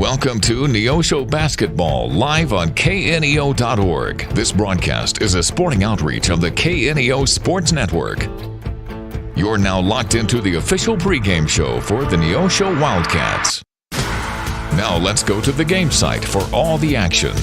Welcome to Neosho Basketball, live on KNEO.org. This broadcast is a sporting outreach of the KNEO Sports Network. You're now locked into the official pregame show for the Neosho Wildcats. Now let's go to the game site for all the action.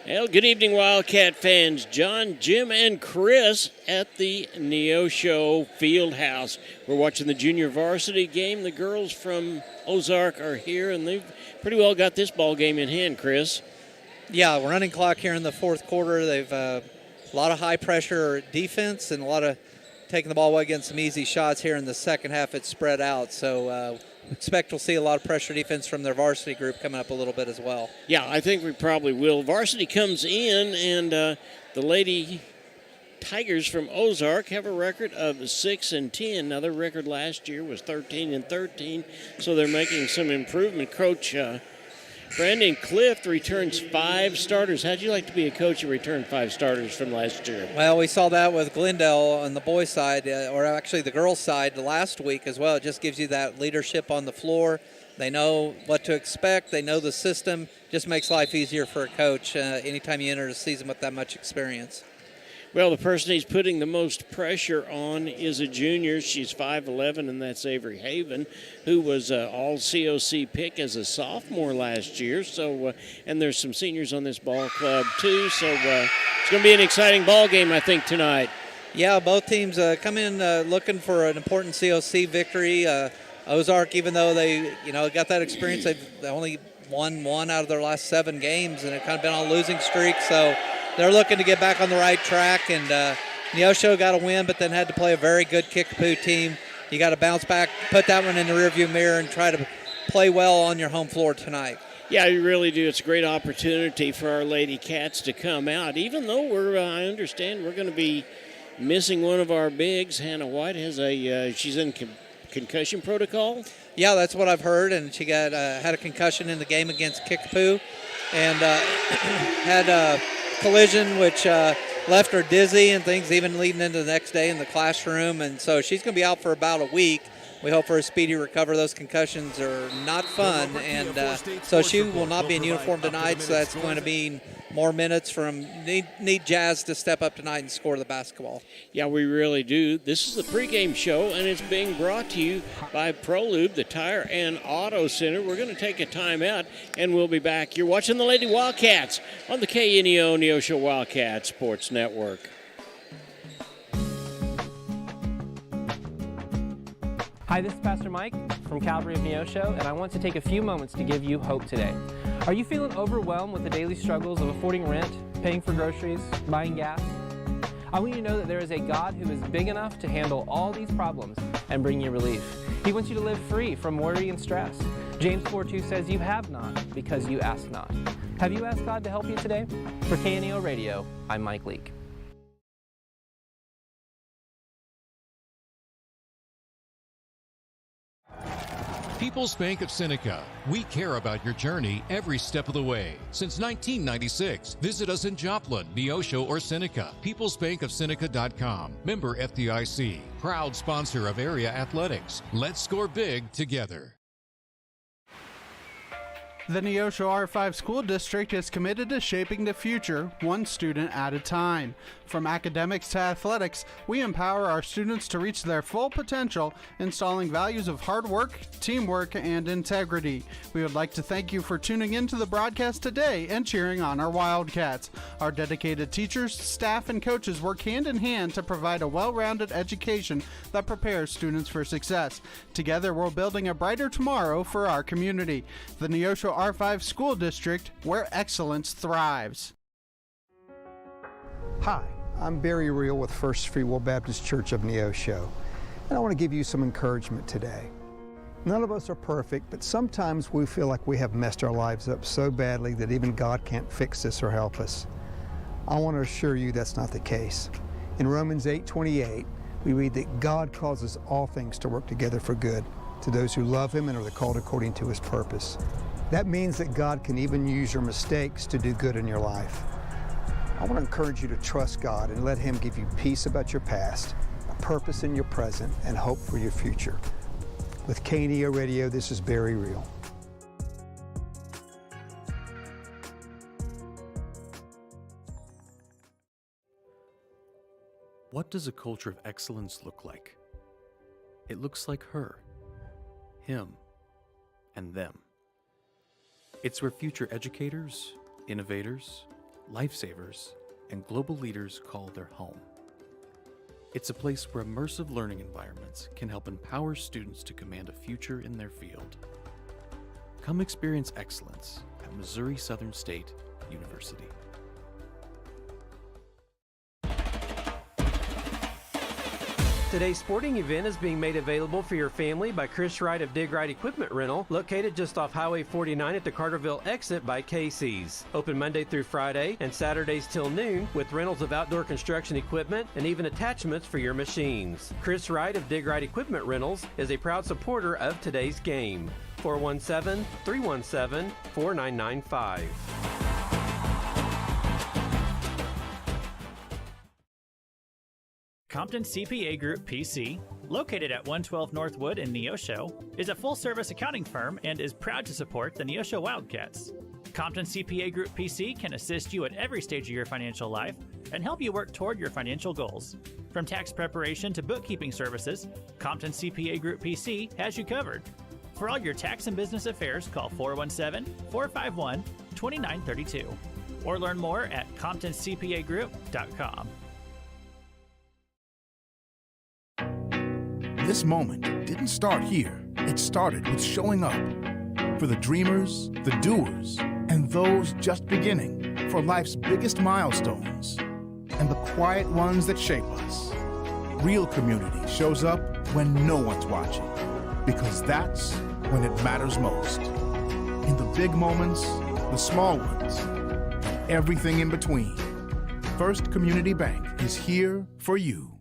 Well, good evening, Wildcat fans. John, Jim, and Chris at the Neosho Fieldhouse. We're watching the junior varsity game. The girls from Ozark are here, and they've pretty well got this ball game in hand, Chris. Yeah, we're running clock here in the fourth quarter. They've a lot of high-pressure defense and a lot of taking the ball away against some easy shots here in the second half. It's spread out, so expect we'll see a lot of pressure defense from their varsity group coming up a little bit as well. Yeah, I think we probably will. Varsity comes in, and the Lady Tigers from Ozark have a record of 6-10. Now, their record last year was 13-13, so they're making some improvement. Coach Brandon Clift returns 5 starters. How'd you like to be a coach who returned 5 starters from last year? Well, we saw that with Glendale on the boys' side, or actually the girls' side last week as well. It just gives you that leadership on the floor. They know what to expect. They know the system. Just makes life easier for a coach anytime you enter a season with that much experience. Well, the person he's putting the most pressure on is a junior. She's 5'11", and that's Avery Haven, who was all-COC pick as a sophomore last year. So, and there's some seniors on this ball club, too. So it's going to be an exciting ball game, I think, tonight. Yeah, both teams come in looking for an important COC victory. Ozark, even though they got that experience, they've only won 1 out of their last 7 games, and they've kind of been on a losing streak. So they're looking to get back on the right track, and Neosho got a win, but then had to play a very good Kickapoo team. You got to bounce back, put that one in the rearview mirror, and try to play well on your home floor tonight. Yeah, you really do. It's a great opportunity for our Lady Cats to come out, even though I understand we're going to be missing one of our bigs. Hannah White has she's in concussion protocol. Yeah, that's what I've heard, and she got had a concussion in the game against Kickapoo, and had a collision which left her dizzy and things, even leading into the next day in the classroom, and so she's going to be out for about a week. We hope for a speedy recovery. Those concussions are not fun, and so she will not be in uniform tonight, so that's going to mean more minutes from need Jazz to step up tonight and score the basketball. Yeah, we really do. This is the pregame show, and it's being brought to you by ProLube, the Tire and Auto Center. We're going to take a timeout, and we'll be back. You're watching the Lady Wildcats on the KNEO Neosho Wildcat Sports Network. Hi, this is Pastor Mike from Calvary of Neosho, and I want to take a few moments to give you hope today. Are you feeling overwhelmed with the daily struggles of affording rent, paying for groceries, buying gas? I want you to know that there is a God who is big enough to handle all these problems and bring you relief. He wants you to live free from worry and stress. James 4:2 says, "You have not because you ask not." Have you asked God to help you today? For KNEO Radio, I'm Mike Leake. People's Bank of Seneca. We care about your journey every step of the way. Since 1996, visit us in Joplin, Neosho, or Seneca. PeoplesBankOfSeneca.com. Member FDIC. Proud sponsor of area athletics. Let's score big together. The Neosho R5 School District is committed to shaping the future, one student at a time. From academics to athletics, we empower our students to reach their full potential, installing values of hard work, teamwork, and integrity. We would like to thank you for tuning in to the broadcast today and cheering on our Wildcats. Our dedicated teachers, staff, and coaches work hand in hand to provide a well-rounded education that prepares students for success. Together, we're building a brighter tomorrow for our community. The Neosho R5 School District, where excellence thrives. Hi, I'm Barry Reel with First Free Will Baptist Church of Neosho, and I want to give you some encouragement today. None of us are perfect, but sometimes we feel like we have messed our lives up so badly that even God can't fix us or help us. I want to assure you that's not the case. In Romans 8:28, we read that God causes all things to work together for good to those who love Him and are called according to His purpose. That means that God can even use your mistakes to do good in your life. I want to encourage you to trust God and let Him give you peace about your past, a purpose in your present, and hope for your future. With KNEO Radio, this is Barry Real. What does a culture of excellence look like? It looks like her, him, and them. It's where future educators, innovators, lifesavers, and global leaders call their home. It's a place where immersive learning environments can help empower students to command a future in their field. Come experience excellence at Missouri Southern State University. Today's sporting event is being made available for your family by Chris Wright of Dig Right Equipment Rental, located just off Highway 49 at the Carterville exit by Casey's. Open Monday through Friday and Saturdays till noon with rentals of outdoor construction equipment and even attachments for your machines. Chris Wright of Dig Right Equipment Rentals is a proud supporter of today's game. 417-317-4995. Compton CPA Group PC, located at 112 Northwood in Neosho, is a full-service accounting firm and is proud to support the Neosho Wildcats. Compton CPA Group PC can assist you at every stage of your financial life and help you work toward your financial goals. From tax preparation to bookkeeping services, Compton CPA Group PC has you covered. For all your tax and business affairs, call 417-451-2932 or learn more at ComptonCPAGroup.com. This moment didn't start here. It started with showing up. For the dreamers, the doers, and those just beginning. For life's biggest milestones and the quiet ones that shape us. Real community shows up when no one's watching. Because that's when it matters most. In the big moments, the small ones, and everything in between. First Community Bank is here for you.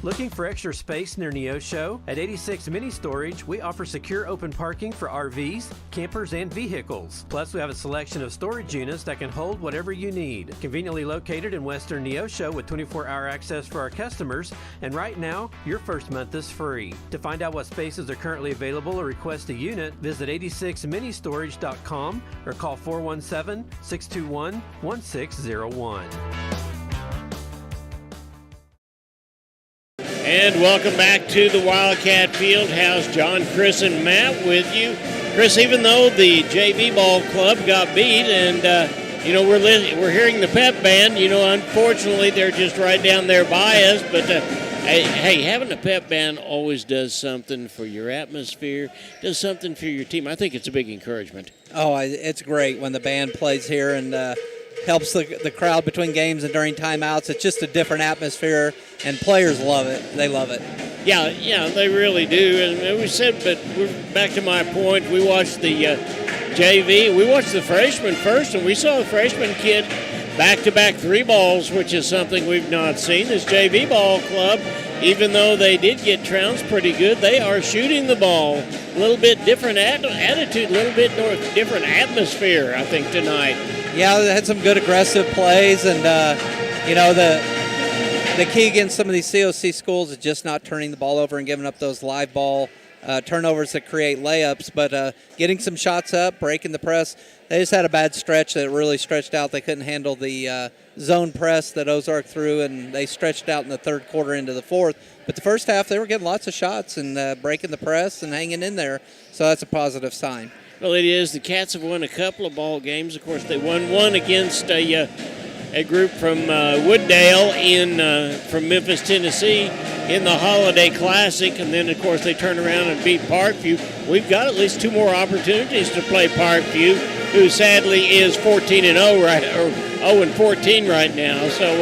Looking for extra space near Neosho? At 86 Mini Storage, we offer secure open parking for RVs, campers, and vehicles. Plus, we have a selection of storage units that can hold whatever you need. Conveniently located in western Neosho with 24-hour access for our customers, and right now, your first month is free. To find out what spaces are currently available or request a unit, visit 86ministorage.com or call 417-621-1601. And welcome back to the Wildcat Fieldhouse. John, Chris, and Matt with you. Chris, even though the JV ball club got beat, and we're hearing the pep band. Unfortunately, they're just right down there by us. But hey, having a pep band always does something for your atmosphere, does something for your team. I think it's a big encouragement. Oh, it's great when the band plays here and helps the crowd between games and during timeouts. It's just a different atmosphere, and players love it. They love it. Yeah, they really do. And we said, but we're back to my point. We watched the JV. We watched the freshman first, and we saw the freshman kid back-to-back three balls, which is something we've not seen. This JV ball club, even though they did get trounced pretty good, they are shooting the ball. A little bit different attitude, a little bit different atmosphere, I think, tonight. Yeah, they had some good aggressive plays, and the key against some of these COC schools is just not turning the ball over and giving up those live ball turnovers that create layups, but getting some shots up, breaking the press. They just had a bad stretch that really stretched out. They couldn't handle the zone press that Ozark threw, and they stretched out in the third quarter into the fourth. But the first half, they were getting lots of shots and breaking the press and hanging in there, so that's a positive sign. Well, it is. The Cats have won a couple of ball games. Of course, they won one against a group from Wooddale from Memphis, Tennessee, in the Holiday Classic, and then, of course, they turn around and beat Parkview. We've got at least two more opportunities to play Parkview, who sadly is 14-0 or 0-14 right now. So,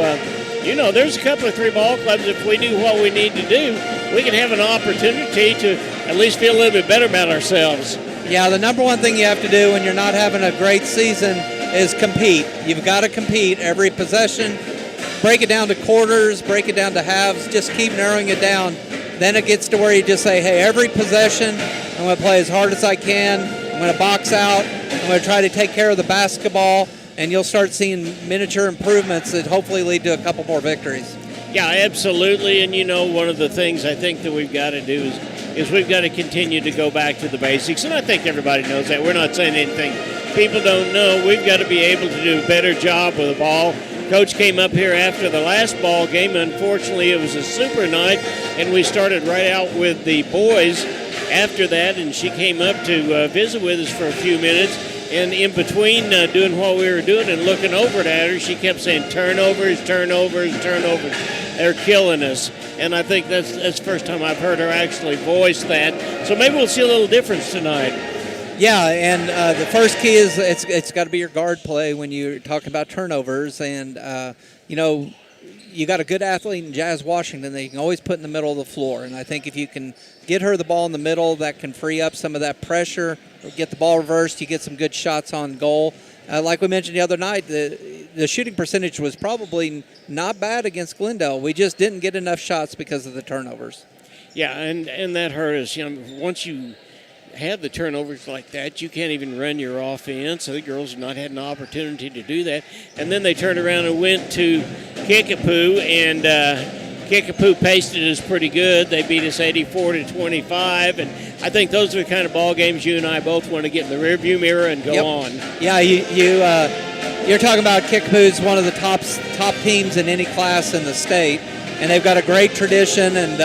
there's a couple of three ball clubs. If we do what we need to do, we can have an opportunity to at least feel a little bit better about ourselves. Yeah, the number one thing you have to do when you're not having a great season is compete. You've got to compete every possession. Break it down to quarters, break it down to halves, just keep narrowing it down. Then it gets to where you just say, hey, every possession, I'm going to play as hard as I can. I'm going to box out. I'm going to try to take care of the basketball, and you'll start seeing miniature improvements that hopefully lead to a couple more victories. Yeah, absolutely. And, one of the things I think that we've got to do is we've got to continue to go back to the basics. And I think everybody knows that. We're not saying anything people don't know. We've got to be able to do a better job with the ball. Coach came up here after the last ball game. Unfortunately, it was a super night, and we started right out with the boys after that, and she came up to visit with us for a few minutes. And in between doing what we were doing and looking over at her, she kept saying, turnovers, turnovers, turnovers. They're killing us. And I think that's the first time I've heard her actually voice that. So maybe we'll see a little difference tonight. Yeah, and the first key is it's got to be your guard play when you're talking about turnovers. And, you got a good athlete in Jazz Washington that you can always put in the middle of the floor. And I think if you can get her the ball in the middle, that can free up some of that pressure, get the ball reversed, you get some good shots on goal. Like we mentioned the other night, the shooting percentage was probably not bad against Glendale. We just didn't get enough shots because of the turnovers. Yeah, and that hurt us. Once you have the turnovers like that, you can't even run your offense. So the girls have not had an opportunity to do that. And then they turned around and went to Kickapoo, and Kickapoo pasted us pretty good. They beat us 84-25, and I think those are the kind of ball games you and I both want to get in the rearview mirror and go on. Yeah, you're talking about Kickapoo's one of the top teams in any class in the state, and they've got a great tradition, and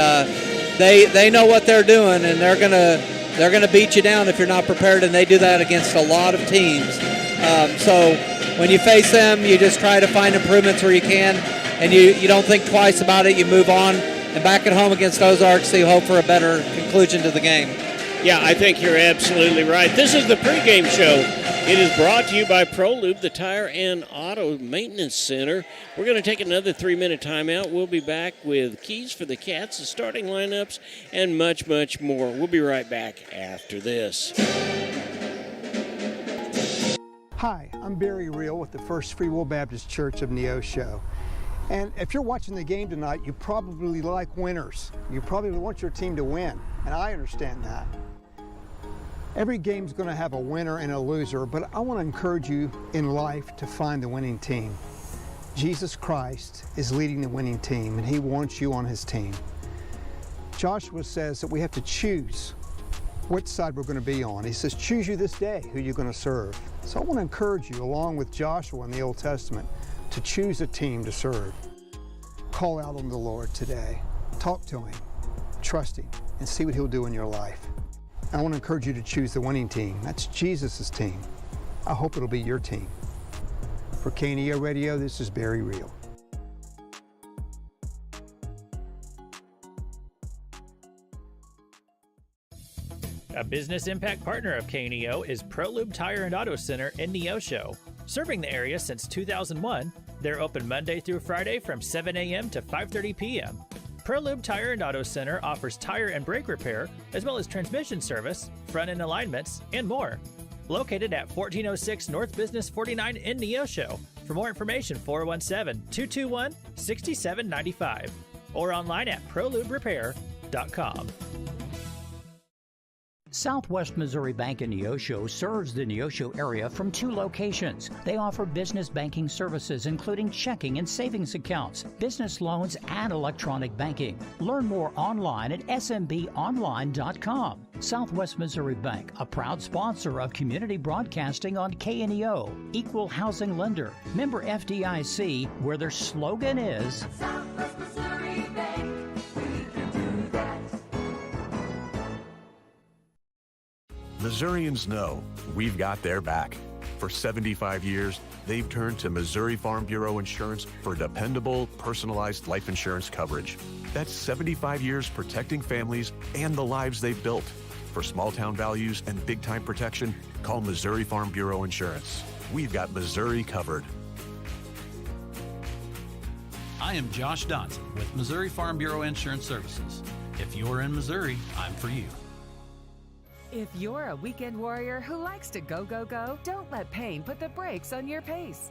they know what they're doing, and they're gonna beat you down if you're not prepared, and they do that against a lot of teams. So when you face them, you just try to find improvements where you can, and you don't think twice about it. You move on, and back at home against Ozark, so you hope for a better conclusion to the game. Yeah, I think you're absolutely right. This is the pregame show. It is brought to you by ProLube, the Tire and Auto Maintenance Center. We're going to take another 3-minute timeout. We'll be back with keys for the Cats, the starting lineups, and much, much more. We'll be right back after this. Hi, I'm Barry Reel with the First Free Will Baptist Church of Neosho. And if you're watching the game tonight, you probably like winners. You probably want your team to win, and I understand that. Every game's going to have a winner and a loser, but I want to encourage you in life to find the winning team. Jesus Christ is leading the winning team, and he wants you on his team. Joshua says that we have to choose which side we're going to be on. He says, choose you this day who you're going to serve. So I want to encourage you, along with Joshua in the Old Testament, to choose a team to serve. Call out on the Lord today. Talk to him, trust him, and see what he'll do in your life. I want to encourage you to choose the winning team. That's Jesus' team. I hope it'll be your team. For KNEO Radio, this is Barry Reel. A business impact partner of KNEO is ProLube Tire and Auto Center in Neosho. Serving the area since 2001, they're open Monday through Friday from 7 a.m. to 5:30 p.m. ProLube Tire and Auto Center offers tire and brake repair, as well as transmission service, front-end alignments, and more. Located at 1406 North Business 49 in Neosho. For more information, 417-221-6795 or online at proluberepair.com. Southwest Missouri Bank in Neosho serves the Neosho area from 2 locations. They offer business banking services including checking and savings accounts, business loans, and electronic banking. Learn more online at smbonline.com. Southwest Missouri Bank, a proud sponsor of community broadcasting on KNEO, equal housing lender, member FDIC, where their slogan is Southwest Missouri Bank. Missourians know we've got their back. For 75 years, they've turned to Missouri Farm Bureau Insurance for dependable, personalized life insurance coverage. That's 75 years protecting families and the lives they've built. For small-town values and big-time protection, call Missouri Farm Bureau Insurance. We've got Missouri covered. I am Josh Dotson with Missouri Farm Bureau Insurance Services. If you're in Missouri, I'm for you. If you're a weekend warrior who likes to go, go, go, don't let pain put the brakes on your pace.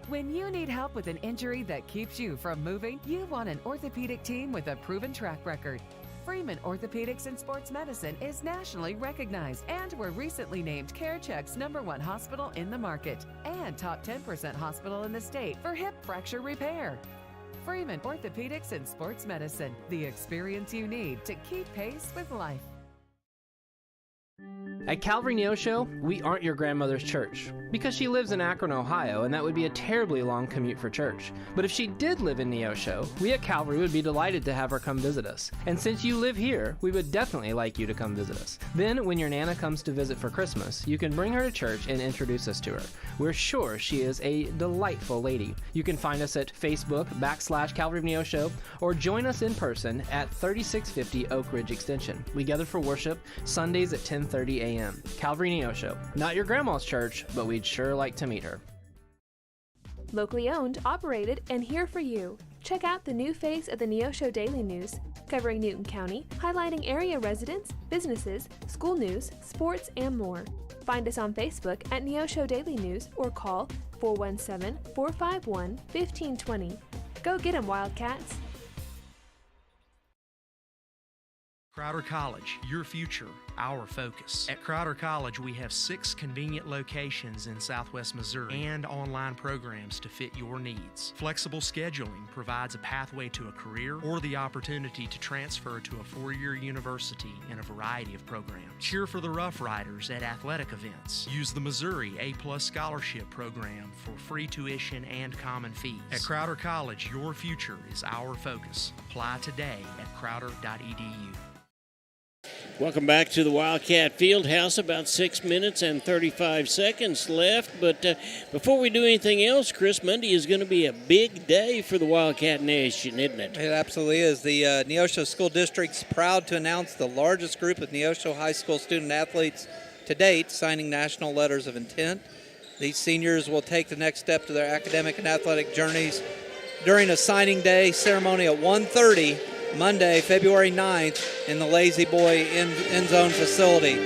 When you need help with an injury that keeps you from moving, you want an orthopedic team with a proven track record. Freeman Orthopedics and Sports Medicine is nationally recognized and were recently named CareCheck's #1 hospital in the market and top 10% hospital in the state for hip fracture repair. Freeman Orthopedics and Sports Medicine, the experience you need to keep pace with life. At Calvary Neosho, we aren't your grandmother's church, because she lives in Akron, Ohio, and that would be a terribly long commute for church. But if she did live in Neosho, we at Calvary would be delighted to have her come visit us. And since you live here, we would definitely like you to come visit us. Then, when your Nana comes to visit for Christmas, you can bring her to church and introduce us to her. We're sure she is a delightful lady. You can find us at Facebook/Calvary of Neosho, or join us in person at 3650 Oak Ridge Extension. We gather for worship Sundays at 10:30 a.m. Calvary Neosho. Not your grandma's church, but we'd sure like to meet her. Locally owned, operated, and here for you. Check out the new face of the Neosho Daily News, covering Newton County, highlighting area residents, businesses, school news, sports, and more. Find us on Facebook at Neosho Daily News or call 417-451-1520. Go get 'em, Wildcats! Crowder College, your future, our focus. At Crowder College, we have 6 convenient locations in Southwest Missouri and online programs to fit your needs. Flexible scheduling provides a pathway to a career or the opportunity to transfer to a 4-year university in a variety of programs. Cheer for the Rough Riders at athletic events. Use the Missouri A+ Scholarship Program for free tuition and common fees. At Crowder College, your future is our focus. Apply today at crowder.edu. Welcome back to the Wildcat Fieldhouse. About 6 minutes and 35 seconds left. But before we do anything else, Chris, Monday is going to be a big day for the Wildcat Nation, isn't it? It absolutely is. The Neosho School District's proud to announce the largest group of Neosho High School student athletes to date signing national letters of intent. These seniors will take the next step to their academic and athletic journeys during a signing day ceremony at 1:30 Monday, February 9th, in the Lazy Boy end zone facility.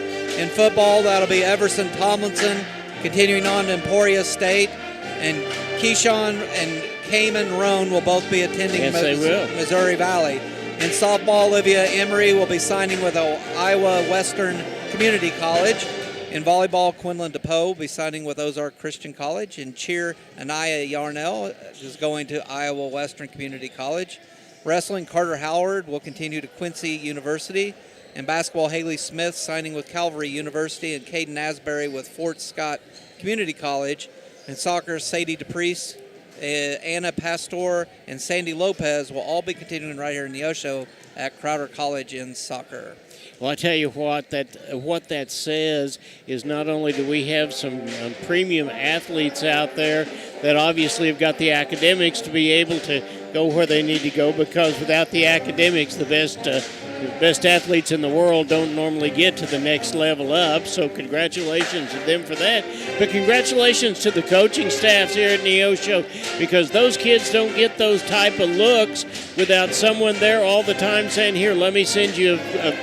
In football, that'll be Everson Tomlinson continuing on to Emporia State, and Keyshawn and Cayman Roan will both be attending Missouri Valley. In softball, Olivia Emery will be signing with Iowa Western Community College. In volleyball, Quinlan DePoe will be signing with Ozark Christian College. In cheer, Anaya Yarnell is going to Iowa Western Community College. Wrestling, Carter Howard will continue to Quincy University. In basketball, Haley Smith signing with Calvary University, and Caden Asbury with Fort Scott Community College. In soccer, Sadie DePriest, Anna Pastor, and Sandy Lopez will all be continuing right here in Neosho at Crowder College in soccer. Well, I tell you what that says is not only do we have some premium athletes out there that obviously have got the academics to be able to go where they need to go, because without the academics, the best athletes in the world don't normally get to the next level up. So congratulations to them for that. But congratulations to the coaching staffs here at Neosho, because those kids don't get those type of looks without someone there all the time saying, here, let me send you a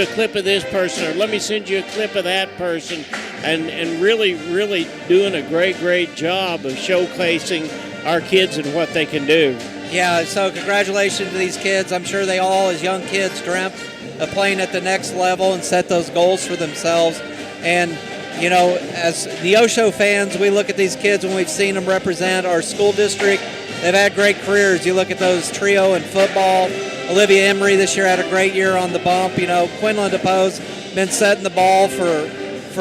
clip of this person, or let me send you a clip of that person, and really, really doing a great job of showcasing our kids and what they can do. Yeah, so congratulations to these kids. I'm sure they all, as young kids, dreamt of playing at the next level and set those goals for themselves. And, you know, as Neosho fans, we look at these kids when we've seen them represent our school district. They've had great careers. You look at those trio in football. Olivia Emery this year had a great year on the bump. You know, Quinlan DePoe's been setting the ball for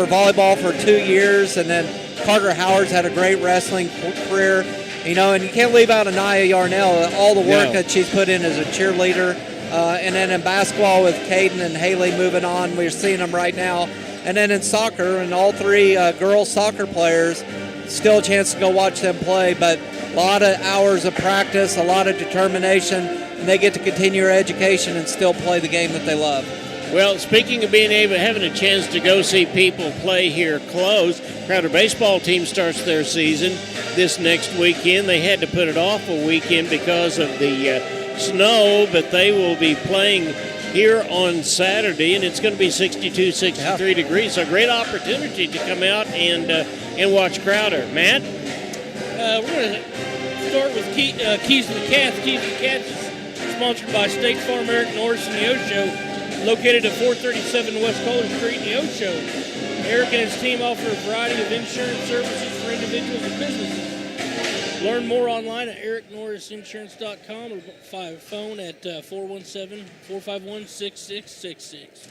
volleyball for 2 years. And then Carter Howard's had a great wrestling career. You know, and you can't leave out Anaya Yarnell, all the work that she's put in as a cheerleader. And then in basketball with Caden and Haley moving on, we're seeing them right now. And then in soccer, and all 3 girls soccer players, still a chance to go watch them play, but a lot of hours of practice, a lot of determination, and they get to continue their education and still play the game that they love. Well, speaking of having a chance to go see people play here close, Crowder baseball team starts their season this next weekend. They had to put it off a weekend because of the snow, but they will be playing here on Saturday, and it's going to be 62, 63 degrees. So a great opportunity to come out and watch Crowder. Matt? We're going to start with Keys to the Cats. Keys to the Cats sponsored by State Farm, Eric Norris, and Neosho, located at 437 West Kohler Street, Neosho. Eric and his team offer a variety of insurance services for individuals and businesses. Learn more online at ericnorrisinsurance.com or phone at 417-451-6666.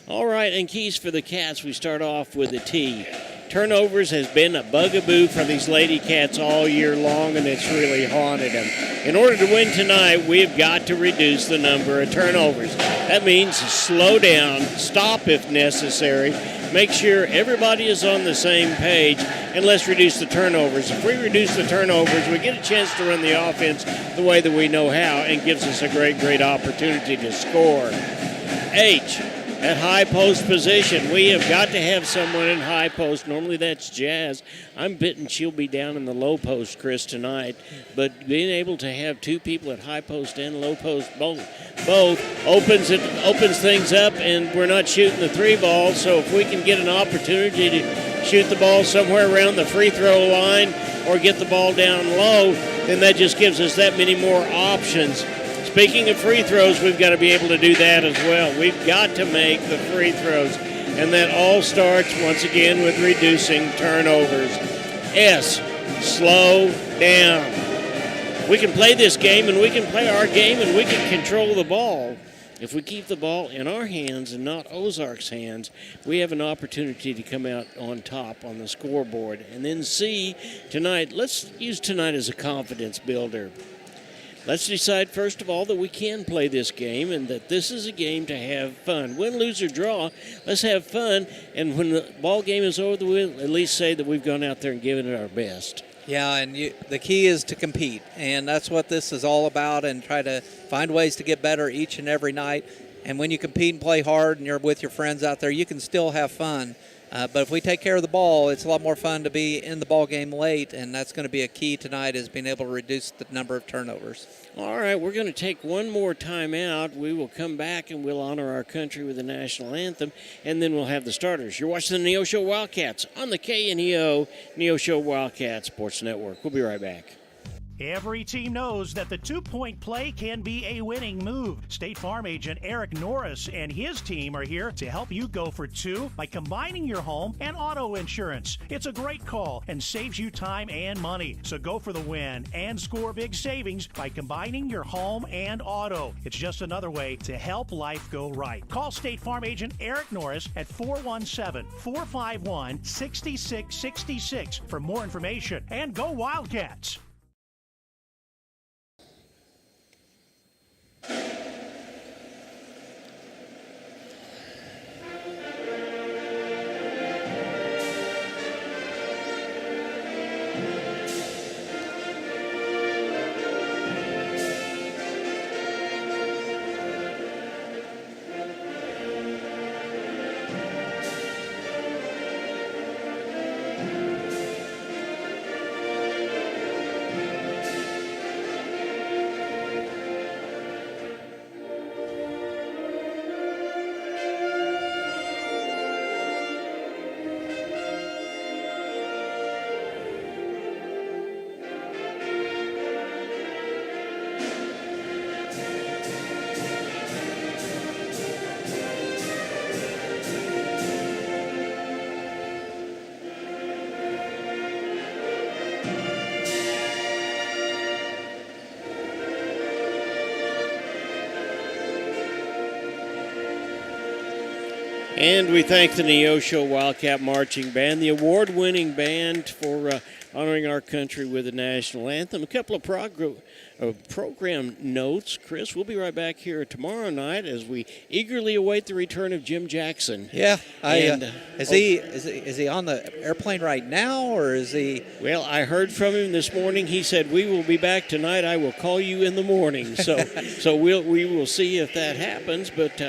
All right, and keys for the Cats. We start off with a T. Turnovers has been a bugaboo for these Lady Cats all year long, and it's really haunted them. In order to win tonight, we've got to reduce the number of turnovers. That means slow down, stop if necessary, make sure everybody is on the same page, and let's reduce the turnovers. If we reduce the turnovers, we get a chance to run the offense the way that we know how, and gives us a great, great opportunity to score. H. At high post position, we have got to have someone in high post. Normally that's Jazz. I'm betting she'll be down in the low post, Chris, tonight. But being able to have two people at high post and low post both opens things up, and we're not shooting the three ball. So if we can get an opportunity to shoot the ball somewhere around the free throw line or get the ball down low, then that just gives us that many more options. Speaking of free throws, we've got to be able to do that as well. We've got to make the free throws, and that all starts, once again, with reducing turnovers. S, slow down. We can play this game, and we can play our game, and we can control the ball. If we keep the ball in our hands and not Ozark's hands, we have an opportunity to come out on top on the scoreboard. And then C, tonight, let's use tonight as a confidence builder. Let's decide, first of all, that we can play this game and that this is a game to have fun. Win, lose, or draw, let's have fun. And when the ball game is over, we'll at least say that we've gone out there and given it our best. Yeah, and the key is to compete, and that's what this is all about, and try to find ways to get better each and every night. And when you compete and play hard and you're with your friends out there, you can still have fun. But if we take care of the ball, it's a lot more fun to be in the ball game late, and that's going to be a key tonight, is being able to reduce the number of turnovers. All right, we're going to take one more time out. We will come back and we'll honor our country with the national anthem, and then we'll have the starters. You're watching the Neosho Wildcats on the KNEO Neosho Wildcats Sports Network. We'll be right back. Every team knows that the two-point play can be a winning move. State Farm agent Eric Norris and his team are here to help you go for two by combining your home and auto insurance. It's a great call and saves you time and money. So go for the win and score big savings by combining your home and auto. It's just another way to help life go right. Call State Farm agent Eric Norris at 417-451-6666 for more information. And go Wildcats! And we thank the Neosho Wildcat Marching Band, the award-winning band, for honoring our country with the national anthem. A couple of program notes. Chris, we'll be right back here tomorrow night as we eagerly await the return of Jim Jackson. Yeah. Is he on the airplane right now, or is he? Well, I heard from him this morning. He said, "We will be back tonight. I will call you in the morning." So we will see if that happens, but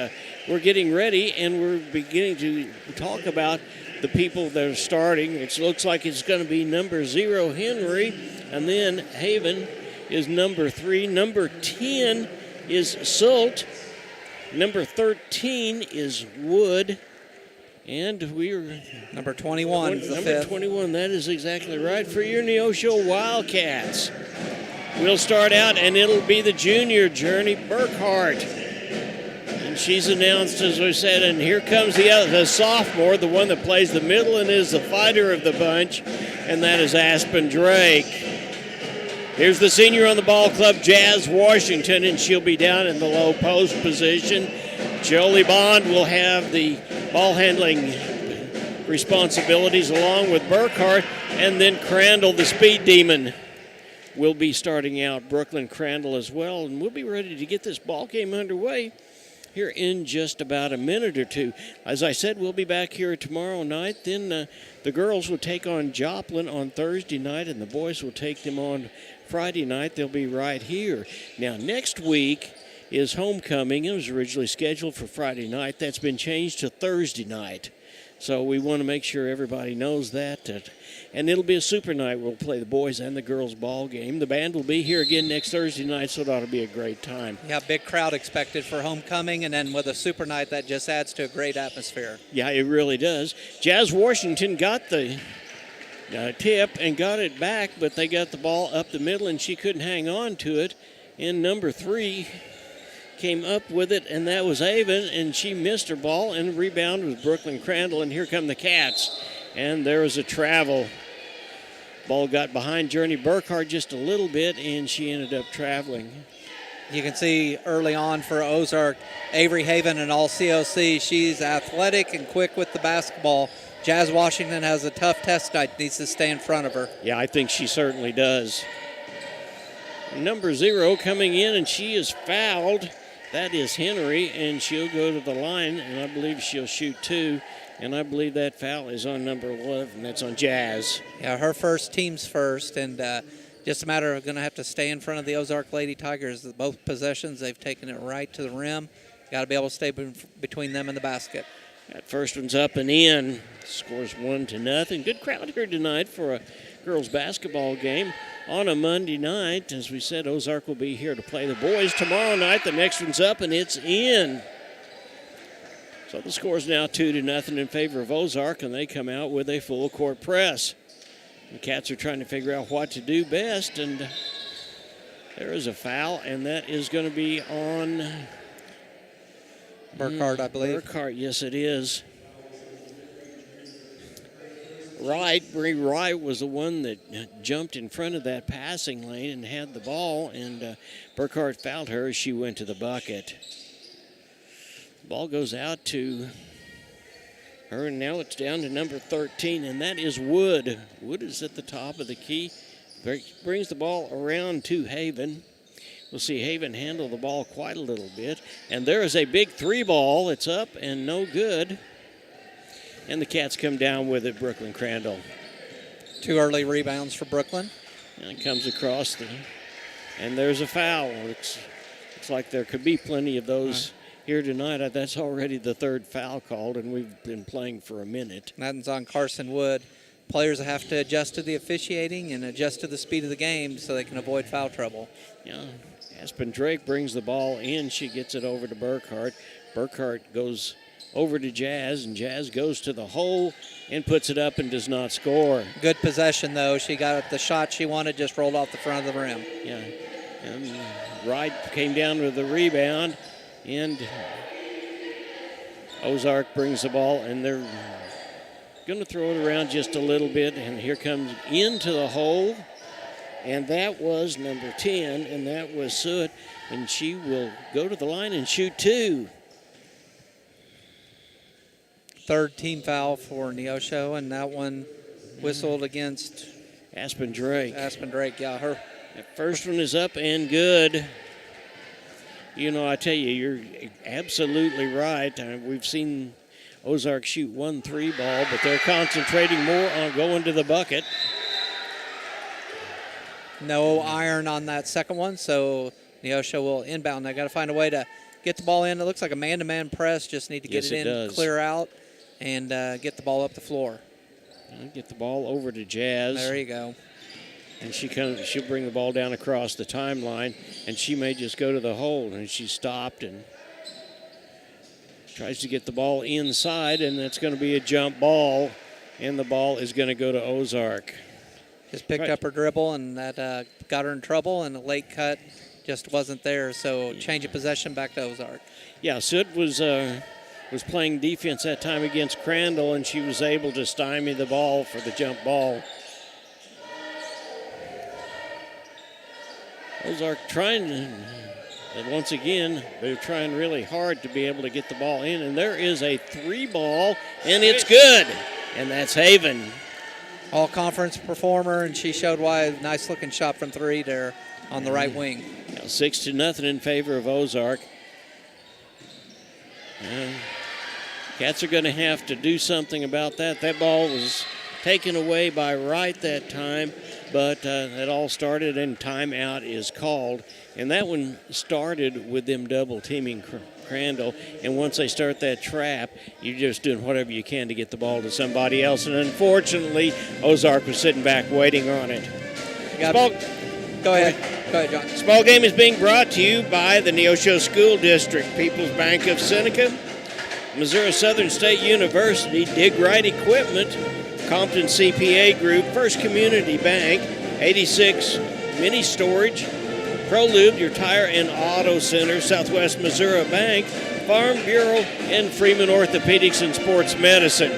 we're getting ready, and we're beginning to talk about the people that are starting. It looks like it's going to be number 0, Henry, and then Haven is number 3. Number 10 is Sult. Number 13 is Wood. And we're... Number 21 is the Number fifth. 21, that is exactly right, for your Neosho Wildcats. will start out, and it'll be the junior, Journey Burkhart. And she's announced, as we said, and here comes the sophomore, the one that plays the middle and is the fighter of the bunch, and that is Aspen Drake. Here's the senior on the ball club, Jazz Washington, and she'll be down in the low post position. Jolie Bond will have the ball handling responsibilities along with Burkhart, and then Crandall, the speed demon, will be starting out. Brooklyn Crandall as well, and we'll be ready to get this ball game underway here in just about a minute or two. As I said, we'll be back here tomorrow night. Then the girls will take on Joplin on Thursday night, and the boys will take them on Friday night. They'll be right here. Now, next week is homecoming. It was originally scheduled for Friday night. That's been changed to Thursday night. So we want to make sure everybody knows that. And it'll be a super night. We'll play the boys and the girls ball game. The band will be here again next Thursday night, so it ought to be a great time. Yeah, big crowd expected for homecoming, and then with a super night, that just adds to a great atmosphere. Yeah, it really does. Jazz Washington got the tip and got it back, but they got the ball up the middle, and she couldn't hang on to it. And number 3 came up with it, and that was Avon, and she missed her ball, and the rebound was Brooklyn Crandall, and here come the Cats. And there was a travel. Ball got behind Journey Burkhart just a little bit, and she ended up traveling. You can see early on for Ozark, Avery Haven and all COC, she's athletic and quick with the basketball. Jazz Washington has a tough test tonight, needs to stay in front of her. Yeah, I think she certainly does. Number 0 coming in, and she is fouled. That is Henry, and she'll go to the line, and I believe she'll shoot 2. And I believe that foul is on number 11. That's on Jazz. Yeah, her first, team's first, and just a matter of going to have to stay in front of the Ozark Lady Tigers. Both possessions, they've taken it right to the rim. Got to be able to stay between them and the basket. That first one's up and in. Scores 1-0. Good crowd here tonight for a girls basketball game on a Monday night. As we said, Ozark will be here to play the boys tomorrow night. The next one's up and it's in. So the score is now 2-0 in favor of Ozark, and they come out with a full court press. The Cats are trying to figure out what to do best, and there is a foul, and that is going to be on Burkhart, I believe. Burkhart, yes, it is. Brie Wright was the one that jumped in front of that passing lane and had the ball, and Burkhart fouled her as she went to the bucket. Ball goes out to her, and now it's down to number 13, and that is Wood. Wood is at the top of the key. Brings the ball around to Haven. We'll see Haven handle the ball quite a little bit. And there is a big 3 ball. It's up and no good. And the Cats come down with it, Brooklyn Crandall. 2 early rebounds for Brooklyn. And it comes across and there's a foul. Looks like there could be plenty of those here tonight. That's already the 3rd foul called, and we've been playing for a minute. That's on Carson Wood. Players have to adjust to the officiating and adjust to the speed of the game so they can avoid foul trouble. Yeah, Aspen Drake brings the ball in. She gets it over to Burkhart. Burkhart goes over to Jazz, and Jazz goes to the hole and puts it up and does not score. Good possession, though. She got the shot she wanted, just rolled off the front of the rim. Yeah, and Wright came down with the rebound, and Ozark brings the ball, and they're going to throw it around just a little bit, and here comes into the hole, and that was number 10, and that was Soot, and she will go to the line and shoot 2. 3rd team foul for Neosho, and that one whistled against Aspen Drake. Yeah, her. That first one is up and good. You know, I tell you, you're absolutely right. We've seen Ozark shoot 1 3 ball, but they're concentrating more on going to the bucket. No iron on that second one, so Neosho will inbound. They got to find a way to get the ball in. It looks like a man-to-man press. Just need to get it in, clear out, and get the ball up the floor. Get the ball over to Jazz. There you go. And she'll bring the ball down across the timeline, and she may just go to the hole. And she stopped and tries to get the ball inside, and that's going to be a jump ball, and the ball is going to go to Ozark. Just picked up her dribble, and that got her in trouble, and the late cut just wasn't there. So change of possession back to Ozark. Yeah, Soot was playing defense that time against Crandall, and she was able to stymie the ball for the jump ball. Ozark trying, and once again, they're trying really hard to be able to get the ball in, and there is a 3 ball, and it's good, and that's Haven. All-conference performer, and she showed why. Nice-looking shot from 3 there on the right wing. Now 6-0 in favor of Ozark. Cats are going to have to do something about that. That ball was taken away by Wright that time, but it all started and timeout is called. And that one started with them double teaming Crandall. And once they start that trap, you're just doing whatever you can to get the ball to somebody else. And unfortunately, Ozark was sitting back waiting on it. Go ahead, John. This ball game is being brought to you by the Neosho School District, People's Bank of Seneca, Missouri Southern State University, Dig Right Equipment, Compton CPA Group, First Community Bank, 86 Mini Storage, ProLube, your tire and auto center, Southwest Missouri Bank, Farm Bureau, and Freeman Orthopedics and Sports Medicine.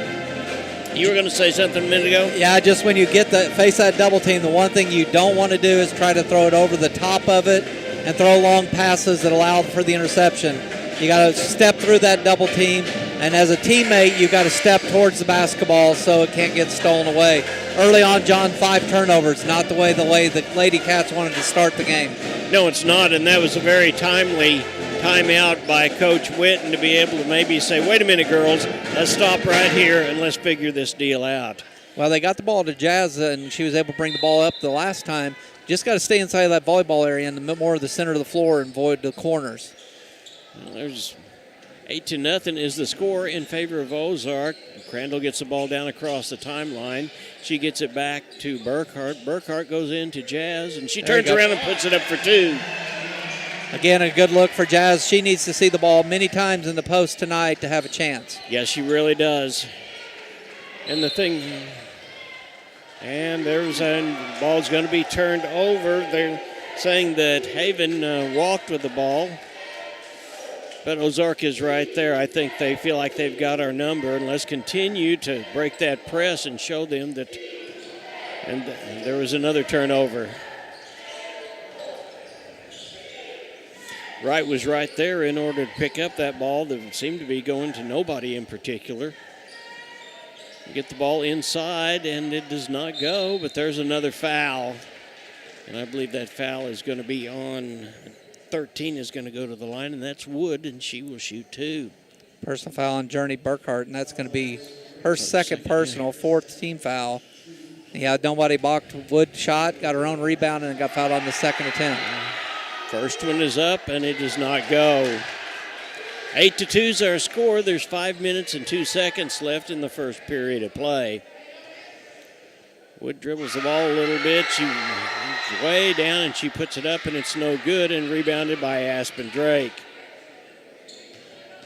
You were going to say something a minute ago? Yeah, just when you face that double team, the one thing you don't want to do is try to throw it over the top of it and throw long passes that allow for the interception. You got to step through that double team, and as a teammate, you got to step towards the basketball so it can't get stolen away. Early on, John, 5 turnovers, not the way the Lady Cats wanted to start the game. No, it's not, and that was a very timely timeout by Coach Witten to be able to maybe say, wait a minute, girls, let's stop right here and let's figure this deal out. Well, they got the ball to Jazz, and she was able to bring the ball up the last time. Just got to stay inside of that volleyball area and more of the center of the floor and avoid the corners. Well, there's 8-0 is the score in favor of Ozark. Crandall gets the ball down across the timeline. She gets it back to Burkhart. Burkhart goes into Jazz, and she turns around and puts it up for 2. Again, a good look for Jazz. She needs to see the ball many times in the post tonight to have a chance. Yes, she really does. And the ball's going to be turned over. They're saying that Haven walked with the ball. But Ozark is right there. I think they feel like they've got our number, and let's continue to break that press and show them that. And there was another turnover. Wright was right there in order to pick up that ball that seemed to be going to nobody in particular. Get the ball inside, and it does not go, but there's another foul. And I believe that foul is going to be on 13 is going to go to the line, and that's Wood, and she will shoot 2. Personal foul on Journey Burkhart, and that's going to be her second personal, 4th team foul. Yeah, nobody blocked Wood's shot, got her own rebound, and got fouled on the second attempt. First one is up, and it does not go. 8-2 is our score. There's 5 minutes and 2 seconds left in the first period of play. Wood dribbles the ball a little bit. She's way down, and she puts it up, and it's no good, and rebounded by Aspen Drake.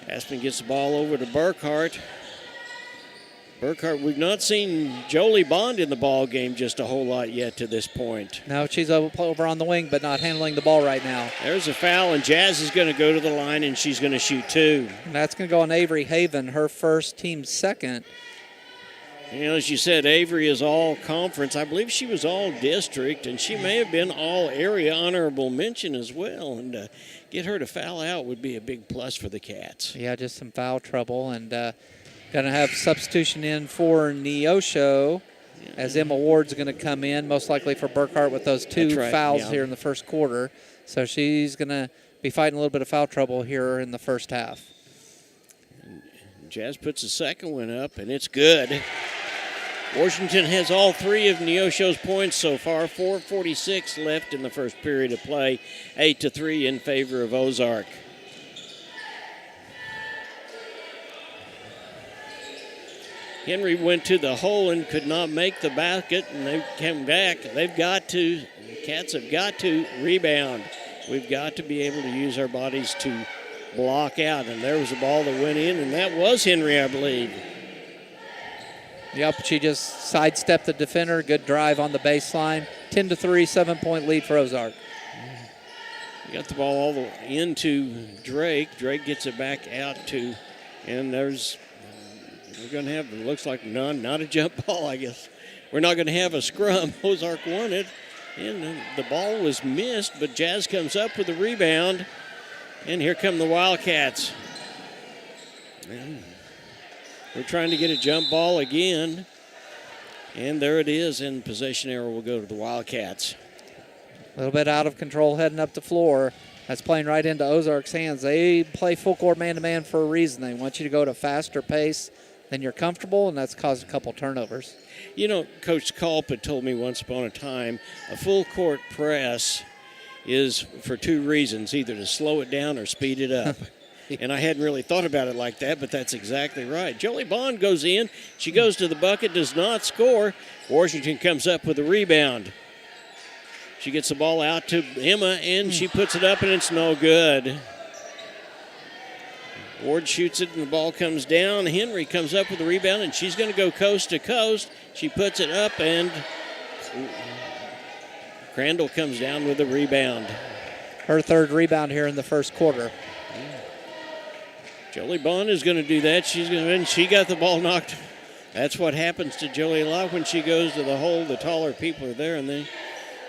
Aspen gets the ball over to Burkhart. Burkhart, we've not seen Jolie Bond in the ball game just a whole lot yet to this point. No, she's over on the wing, but not handling the ball right now. There's a foul, and Jazz is going to go to the line, and she's going to shoot 2. And that's going to go on Avery Haven, her first, team second. You know, as you said, Avery is all conference. I believe she was all district, and she may have been all area honorable mention as well. And get her to foul out would be a big plus for the Cats. Yeah, just some foul trouble. And going to have substitution in for Neosho as Emma Ward's going to come in, most likely for Burkhart with those 2 fouls here in the first quarter. So she's going to be fighting a little bit of foul trouble here in the first half. Jazz puts the second one up, and it's good. Washington has all 3 of Neosho's points so far. 4:46 left in the first period of play. 8-3 in favor of Ozark. Henry went to the hole and could not make the basket, and they came back. The Cats have got to rebound. We've got to be able to use our bodies to block out, and there was a ball that went in, and that was Henry, I believe. Yep, she just sidestepped the defender. Good drive on the baseline. 10-3, 7-point lead for Ozark. Got the ball all the way into Drake. Drake gets it back out to, and we're going to have, it looks like not a jump ball, I guess. We're not going to have a scrum. Ozark won it, and the ball was missed, but Jazz comes up with the rebound, and here come the Wildcats. And we're trying to get a jump ball again, and there it is, and possession error will go to the Wildcats. A little bit out of control heading up the floor. That's playing right into Ozark's hands. They play full court man-to-man for a reason. They want you to go at a faster pace than you're comfortable, and that's caused a couple turnovers. You know, Coach Culp had told me once upon a time, a full court press is for two reasons, either to slow it down or speed it up. And I hadn't really thought about it like that, but that's exactly right. Jolie Bond goes in. She goes to the bucket, does not score. Washington comes up with a rebound. She gets the ball out to Emma, and she puts it up, and it's no good. Ward shoots it, and the ball comes down. Henry comes up with the rebound, and she's going to go coast to coast. She puts it up, and Crandall comes down with the rebound. Her third rebound here in the first quarter. Jolie Bond is going to do that. She got the ball knocked. That's what happens to Jolie a lot when she goes to the hole. The taller people are there, and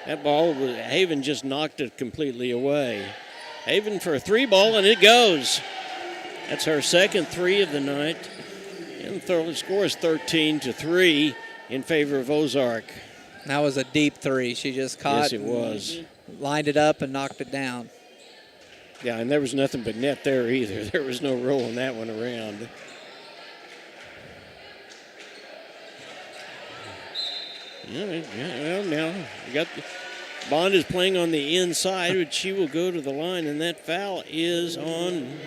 that ball, Haven just knocked it completely away. Haven for a three ball, and it goes. That's her second three of the night. And the score is 13-3 in favor of Ozark. That was a deep three. She just caught. Yes, it was. Lined it up and knocked it down. Yeah, and there was nothing but net there either. There was no rolling that one around. Well, now we got Bond is playing on the inside, but she will go to the line, and that foul is on.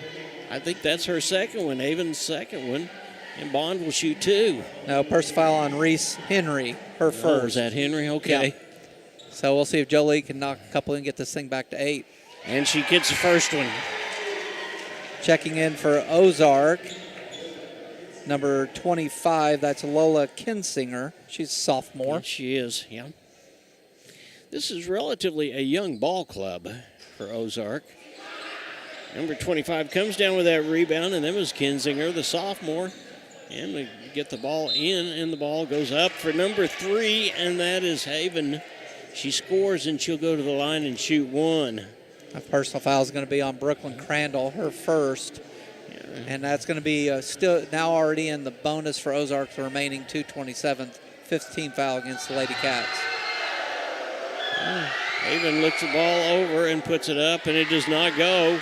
I think that's her second one, Haven's second one, and Bond will shoot two. No, personal foul on Reese Henry, her first. Is that Henry? Okay. Yeah. So we'll see if Jolie can knock a couple and get this thing back to 8. And she gets the first one. Checking in for Ozark, number 25, that's Lola Kinsinger. She's a sophomore. Yes, she is, yeah. This is relatively a young ball club for Ozark. Number 25 comes down with that rebound, and then was Kinsinger, the sophomore. And we get the ball in, and the ball goes up for number 3, and that is Haven. She scores, and she'll go to the line and shoot one. A personal foul is going to be on Brooklyn Crandall, her first. Yeah. And that's going to be still now already in the bonus for Ozark, the remaining 2:27, 15 foul against the Lady Cats. Haven looks the ball over and puts it up, and it does not go.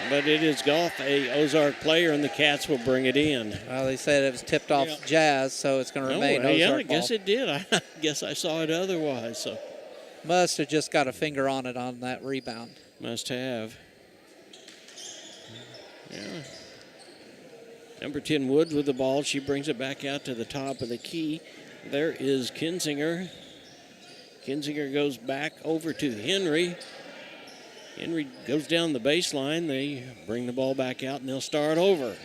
But it is off a Ozark player, and the Cats will bring it in. Well, they said it was tipped off Jazz, so it's going to remain Ozark yeah, I ball. guess it did. I guess I saw it otherwise. So must have just got a finger on it on that rebound. Must have. Yeah. Number 10, Woods with the ball. She brings it back out to the top of the key. There is Kinsinger. Kinsinger goes back over to Henry. Henry goes down the baseline. They bring the ball back out, and they'll start over.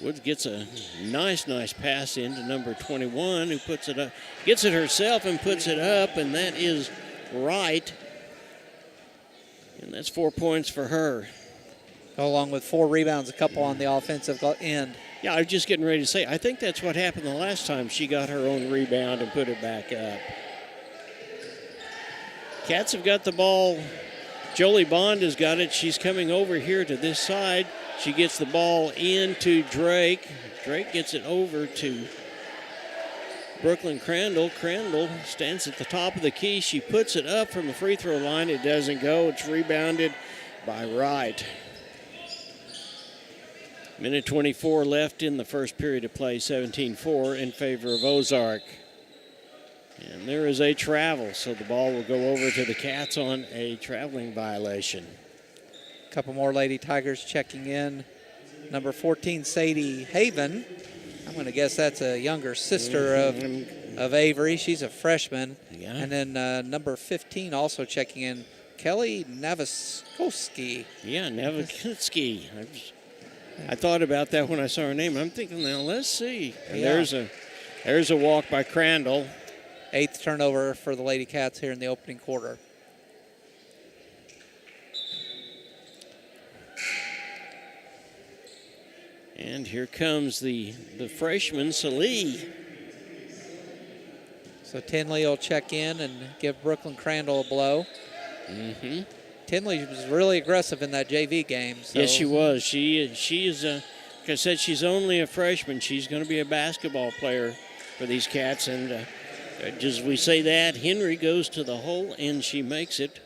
Woods gets a nice pass into number 21, who puts it up, gets it herself and puts it up, and that is right. And that's 4 points for her. Along with 4 rebounds, a couple on the offensive end. Yeah, I was just getting ready to say, I think that's what happened the last time she got her own rebound and put it back up. Cats have got the ball. Jolie Bond has got it. She's coming over here to this side. She gets the ball into Drake. Drake gets it over to Brooklyn Crandall. Crandall stands at the top of the key. She puts it up from the free throw line. It doesn't go. It's rebounded by Wright. Minute 24 left in the first period of play, 17-4 in favor of Ozark. And there is a travel, so the ball will go over to the Cats on a traveling violation. A couple more Lady Tigers checking in. Number 14, Sadie Haven. I'm going to guess that's a younger sister of Avery. She's a freshman. Yeah. And then number 15 also checking in, Kelly Naviskowski. Yeah, Naviskowski. I thought about that when I saw her name. I'm thinking, now let's see. And Yeah. there's a walk by Crandall. 8th turnover for the Lady Cats here in the opening quarter. And here comes the freshman, Salee. So Tinley will check in and give Brooklyn Crandall a blow. Mm-hmm. Tinley was really aggressive in that JV game. So. Yes, she was. She is, like I said, she's only a freshman. She's going to be a basketball player for these Cats. And just we say that, Henry goes to the hole, and she makes it.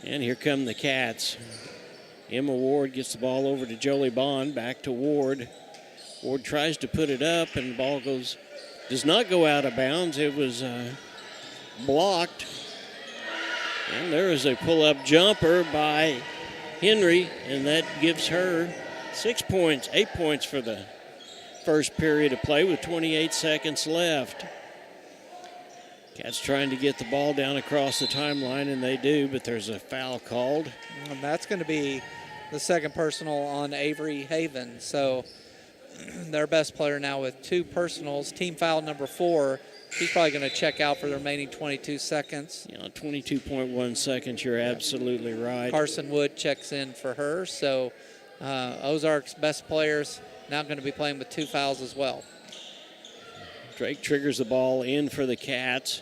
And here come the Cats. Emma Ward gets the ball over to Jolie Bond, back to Ward. Ward tries to put it up, and the ball does not go out of bounds. It was blocked. And there is a pull-up jumper by Henry, and that gives her 6 points, 8 points for the first period of play with 28 seconds left. Cats trying to get the ball down across the timeline, and they do, but there's a foul called. And that's going to be the second personal on Avery Haven. So their best player now with 2 personals. Team foul number 4. She's probably going to check out for the remaining 22 seconds. 22.1 seconds, you're absolutely right. Carson Wood checks in for her. So Ozark's best players now going to be playing with 2 fouls as well. Drake triggers the ball in for the Cats.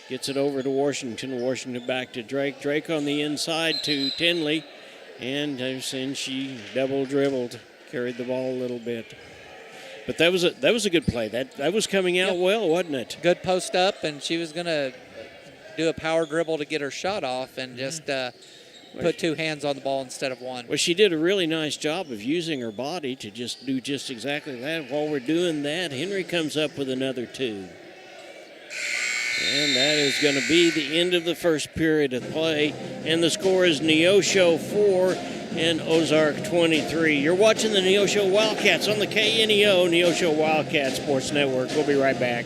Gets it over to Washington. Washington back to Drake. Drake on the inside to Tinley. And she double dribbled, carried the ball a little bit. But that was a good play. That was coming out well, wasn't it? Good post up, and she was going to do a power dribble to get her shot off and just put 2 hands on the ball instead of 1. Well, she did a really nice job of using her body to just do just exactly that. While we're doing that, Henry comes up with another 2. And that is going to be the end of the first period of play. And the score is Neosho 4 and Ozark 23. You're watching the Neosho Wildcats on the KNEO Neosho Wildcat Sports Network. We'll be right back.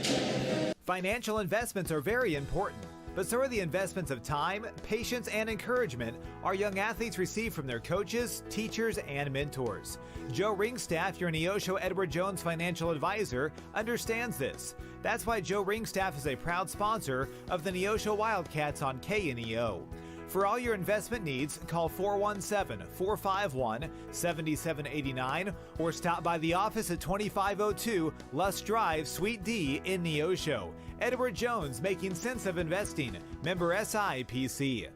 Financial investments are very important, but so are the investments of time, patience, and encouragement our young athletes receive from their coaches, teachers, and mentors. Joe Ringstaff, your Neosho Edward Jones financial advisor, understands this. That's why Joe Ringstaff is a proud sponsor of the Neosho Wildcats on KNEO. For all your investment needs, call 417-451-7789 or stop by the office at 2502 Lusk Drive, Suite D in Neosho. Edward Jones, making sense of investing. Member SIPC.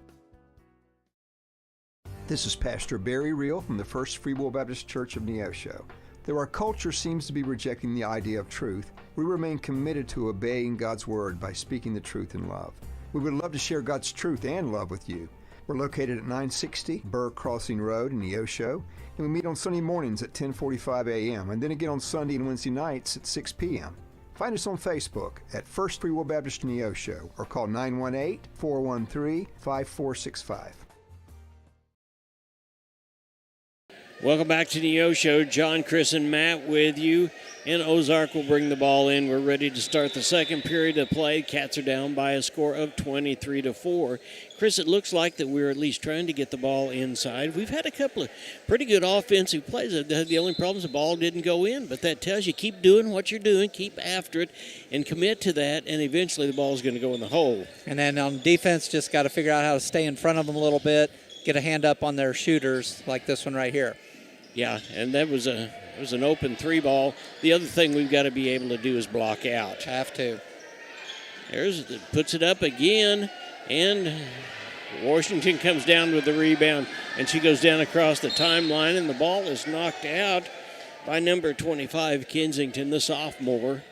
This is Pastor Barry Reel from the First Free Will Baptist Church of Neosho. Though our culture seems to be rejecting the idea of truth, we remain committed to obeying God's Word by speaking the truth in love. We would love to share God's truth and love with you. We're located at 960 Burr Crossing Road in Neosho, and we meet on Sunday mornings at 10:45 a.m. and then again on Sunday and Wednesday nights at 6 p.m. Find us on Facebook at First Free Will Baptist Neosho or call 918-413-5465. Welcome back to Neosho. John, Chris, and Matt with you. And Ozark will bring the ball in. We're ready to start the second period of play. Cats are down by a score of 23-4. Chris, it looks like that we're at least trying to get the ball inside. We've had a couple of pretty good offensive plays. The only problem is the ball didn't go in, but that tells you keep doing what you're doing, keep after it, and commit to that, and eventually the ball's going to go in the hole. And then on defense, just got to figure out how to stay in front of them a little bit, get a hand up on their shooters like this one right here. Yeah, and that was an open 3 ball. The other thing we've got to be able to do is block out. Have to. Puts it up again, and Washington comes down with the rebound, and she goes down across the timeline, and the ball is knocked out by number 25, Kensington, the sophomore.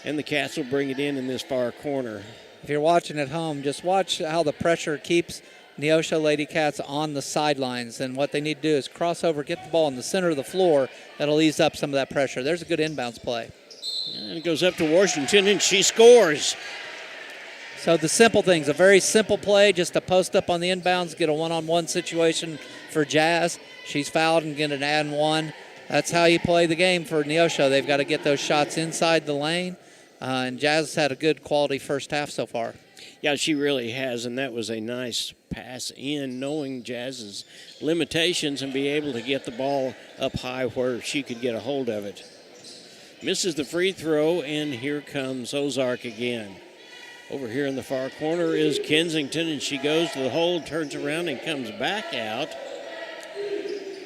And the Cats will bring it in this far corner. If you're watching at home, just watch how the pressure keeps Neosho Lady Cats on the sidelines, and what they need to do is cross over, get the ball in the center of the floor. That'll ease up some of that pressure. There's a good inbounds play. And it goes up to Washington, and she scores. So the simple things, a very simple play, just to post up on the inbounds, get a one-on-one situation for Jazz. She's fouled and get an and one. That's how you play the game for Neosho. They've got to get those shots inside the lane, and Jazz had a good quality first half so far. Yeah, she really has, and that was a nice pass in, knowing Jazz's limitations, and be able to get the ball up high where she could get a hold of it. Misses the free throw, and here comes Ozark again. Over here in the far corner is Kensington, and she goes to the hole, turns around, and comes back out.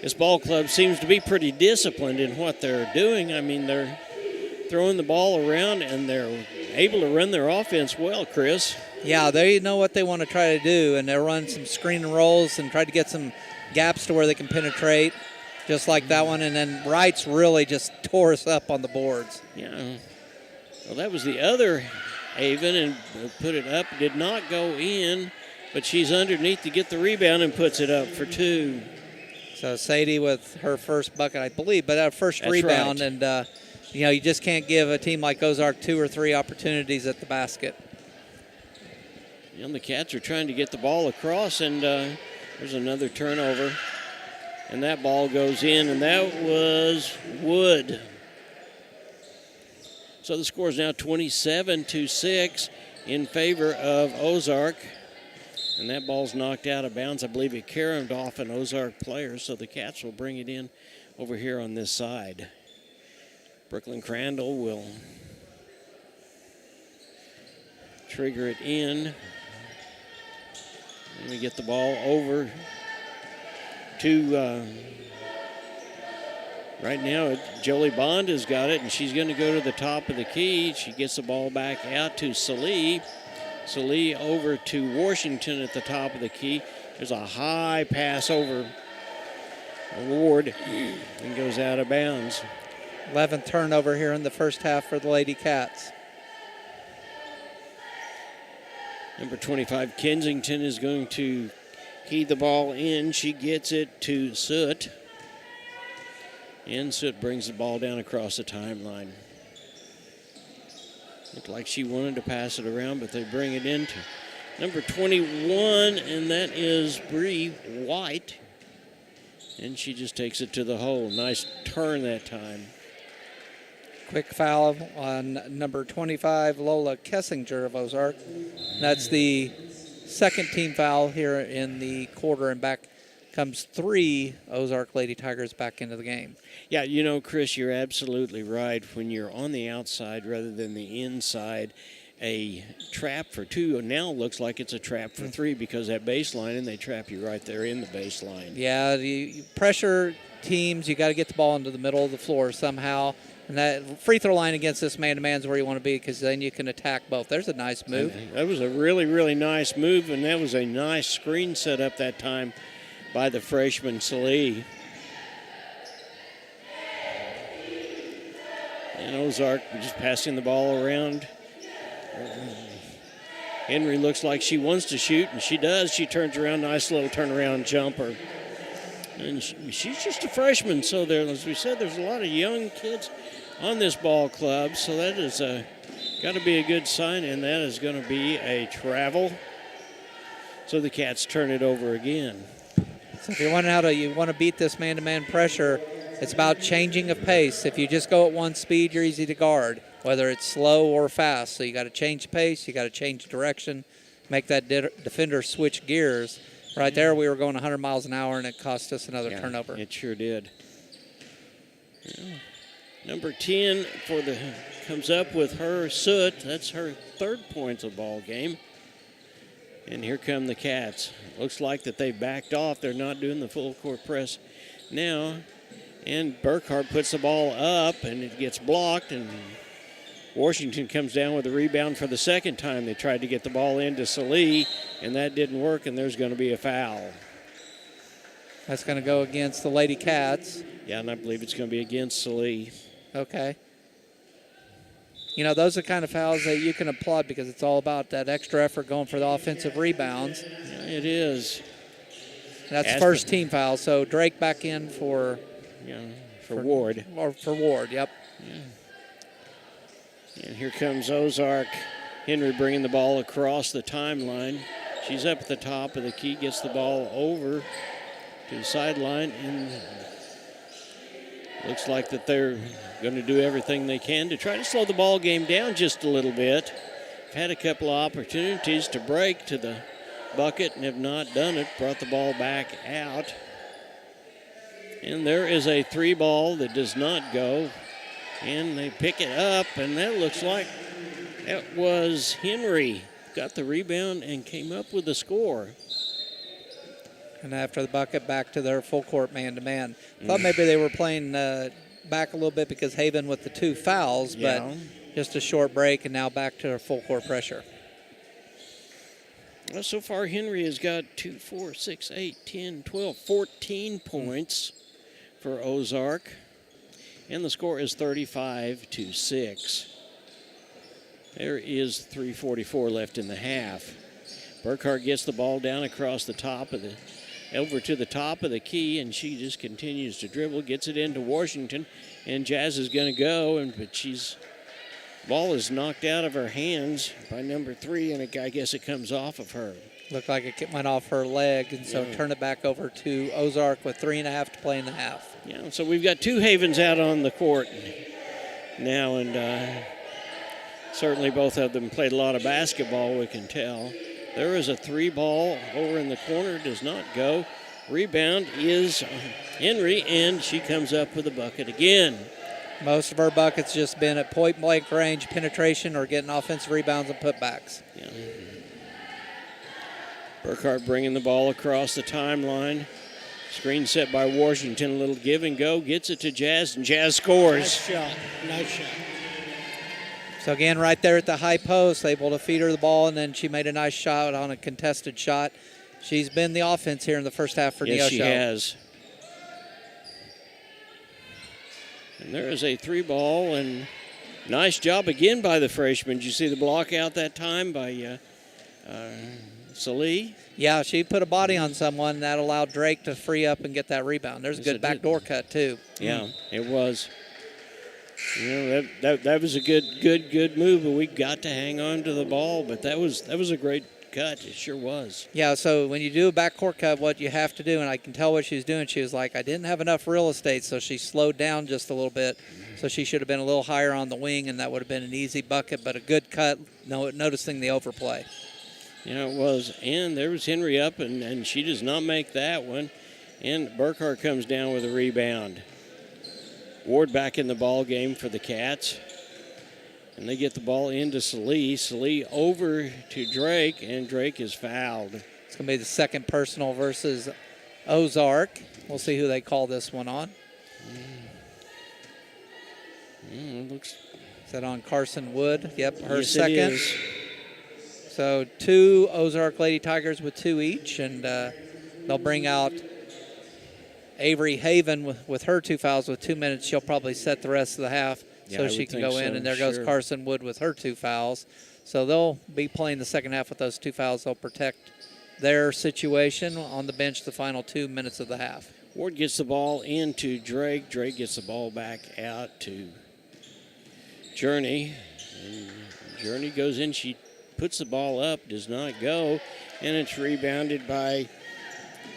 This ball club seems to be pretty disciplined in what they're doing. I mean, they're throwing the ball around, and they're able to run their offense well, Chris. Yeah, they know what they want to try to do, and they'll run some screen and rolls and try to get some gaps to where they can penetrate, just like that one. And then Wright's really just tore us up on the boards. Yeah. Well, that was the other Avon, and put it up. Did not go in, but she's underneath to get the rebound and puts it up for 2. So Sadie with her first bucket, I believe, but our first That's rebound. right. And, you just can't give a team like Ozark 2 or 3 opportunities at the basket. And the Cats are trying to get the ball across, and there's another turnover. And that ball goes in, and that was Wood. So the score is now 27-6 in favor of Ozark. And that ball's knocked out of bounds. I believe it caromed off an Ozark player, so the Cats will bring it in over here on this side. Brooklyn Crandall will trigger it in. And we get the ball over to, right now, Jolie Bond has got it, and she's going to go to the top of the key. She gets the ball back out to Salee. Salee over to Washington at the top of the key. There's a high pass over Ward and goes out of bounds. 11th turnover here in the first half for the Lady Cats. Number 25, Kensington, is going to key the ball in. She gets it to Soot. And Soot brings the ball down across the timeline. Looked like she wanted to pass it around, but they bring it into number 21, and that is Bree White. And she just takes it to the hole. Nice turn that time. Quick foul on number 25, Lola Kessinger of Ozark. That's the second team foul here in the quarter, and back comes 3 Ozark Lady Tigers back into the game. Yeah, you know, Chris, you're absolutely right. When you're on the outside rather than the inside, a trap for 2 now looks like it's a trap for 3 because that baseline, and they trap you right there in the baseline. Yeah, you pressure teams, you got to get the ball into the middle of the floor somehow. And that free throw line against this man-to-man is where you want to be, because then you can attack both. There's a nice move. That was a really, really nice move, and that was a nice screen set up that time by the freshman Salee. And Ozark just passing the ball around. Henry looks like she wants to shoot, and she does. She turns around, nice little turnaround jumper. And she's just a freshman, so there, as we said, there's a lot of young kids on this ball club, so that is got to be a good sign, and that is going to be a travel. So the Cats turn it over again. So if you want to beat this man-to-man pressure, it's about changing of pace. If you just go at one speed, you're easy to guard, whether it's slow or fast. So you got to change pace, you got to change direction, make that defender switch gears. Right there, we were going 100 miles an hour, and it cost us another turnover. It sure did. Yeah. Number 10 comes up with her Soot. That's her 3rd points of the ball game. And here come the Cats. Looks like that they backed off. They're not doing the full court press now. And Burkhart puts the ball up, and it gets blocked, and Washington comes down with a rebound for the second time. They tried to get the ball into Salee, and that didn't work, and there's going to be a foul. That's going to go against the Lady Cats. Yeah, and I believe it's going to be against Salee. Okay. You know, those are kind of fouls that you can applaud because it's all about that extra effort going for the offensive rebounds. Yeah, it is. That's first team foul, so Drake back in for Ward. Or for Ward, yep. Yeah. And here comes Ozark. Henry bringing the ball across the timeline. She's up at the top of the key, gets the ball over to the sideline, and looks like that they're going to do everything they can to try to slow the ball game down just a little bit. Had a couple of opportunities to break to the bucket and have not done it. Brought the ball back out. And there is a 3 ball that does not go. And they pick it up, and that looks like that was Henry. Got the rebound and came up with the score. And after the bucket, back to their full court man-to-man. Thought maybe they were playing back a little bit because Haven with the 2 fouls, but just a short break, and now back to their full court pressure. Well, so far, Henry has got 2, 4, 6, 8, 10, 12, 14 points for Ozark. And the score is 35-6. There is 3:44 left in the half. Burkhart gets the ball down across the top of over to the top of the key, and she just continues to dribble, gets it into Washington, and Jazz is going to go, but ball is knocked out of her hands by number 3, and I guess it comes off of her. Looked like it went off her leg, and so turn it back over to Ozark with 3.5 to play in the half. Yeah, so we've got 2 Havens out on the court now, and certainly both of them played a lot of basketball, we can tell. There is a 3 ball over in the corner, does not go. Rebound is Henry, and she comes up with a bucket again. Most of her buckets just been at point-blank range, penetration, or getting offensive rebounds and putbacks. Yeah. Burkhart bringing the ball across the timeline. Screen set by Washington, a little give and go, gets it to Jazz, and Jazz scores. Nice shot. So again, right there at the high post, able to feed her the ball, and then she made a nice shot on a contested shot. She's been the offense here in the first half for Neosho. Yes, she has. And there is a 3 ball, and nice job again by the freshman. Did you see the block out that time by Salih? Yeah, she put a body on someone. That allowed Drake to free up and get that rebound. There's a good backdoor cut, too. Yeah, it was. You know, that was a good move, but we got to hang on to the ball. But that was a great cut. It sure was. Yeah, so when you do a backcourt cut, what you have to do, and I can tell what she was doing, she was like, I didn't have enough real estate, so she slowed down just a little bit. So she should have been a little higher on the wing, and that would have been an easy bucket, but a good cut, noticing the overplay. Yeah, it was. And there was Henry up, and she does not make that one. And Burkhart comes down with a rebound. Ward back in the ball game for the Cats. And they get the ball into Salih. Salih over to Drake, and Drake is fouled. It's going to be the second personal versus Ozark. We'll see who they call this one on. Looks. Is that on Carson Wood? Yep, her yes, second. It is. So 2 Ozark Lady Tigers with 2 each, and they'll bring out Avery Haven with her 2 fouls with 2 minutes. She'll probably set the rest of the half so she can go in. And there goes Carson Wood with her 2 fouls. So they'll be playing the second half with those 2 fouls. They'll protect their situation on the bench the final 2 minutes of the half. Ward gets the ball into Drake. Drake gets the ball back out to Journey. And Journey goes in. She puts the ball up, does not go, and it's rebounded by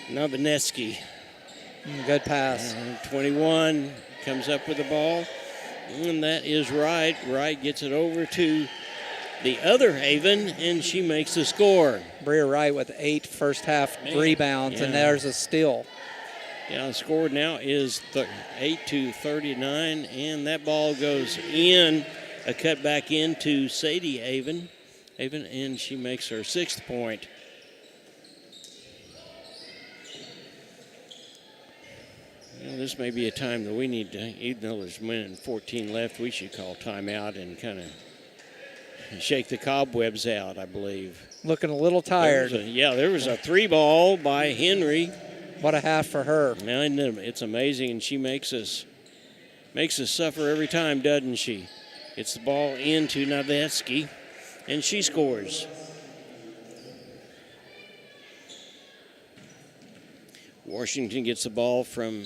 Novineski. Good pass. 21 comes up with the ball, and that is Wright. Wright gets it over to the other Haven, and she makes the score. Bria Wright with 8 first half rebounds, and there's a steal. Yeah, the score now is 8-39, and that ball goes in, a cut back into Sadie Haven, and she makes her 6th point. Well, this may be a time that we need to, even though there's a minute and 14 left, we should call timeout and kind of shake the cobwebs out, I believe. Looking a little tired. There was a 3 ball by Henry. What a half for her. Man, it's amazing, and she makes us suffer every time, doesn't she? It's the ball into Novetzky, and she scores. Washington gets the ball from,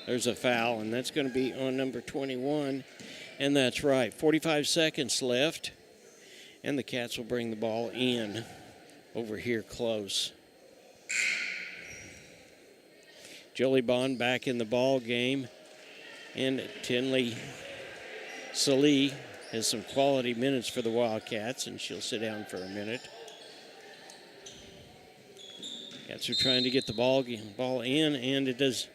there's a foul, and that's going to be on number 21, and that's right. 45 seconds left, and the Cats will bring the ball in over here close. Jolie Bond back in the ball game, and Tinley Salih has some quality minutes for the Wildcats, and she'll sit down for a minute. Cats are trying to get the ball in, and it does.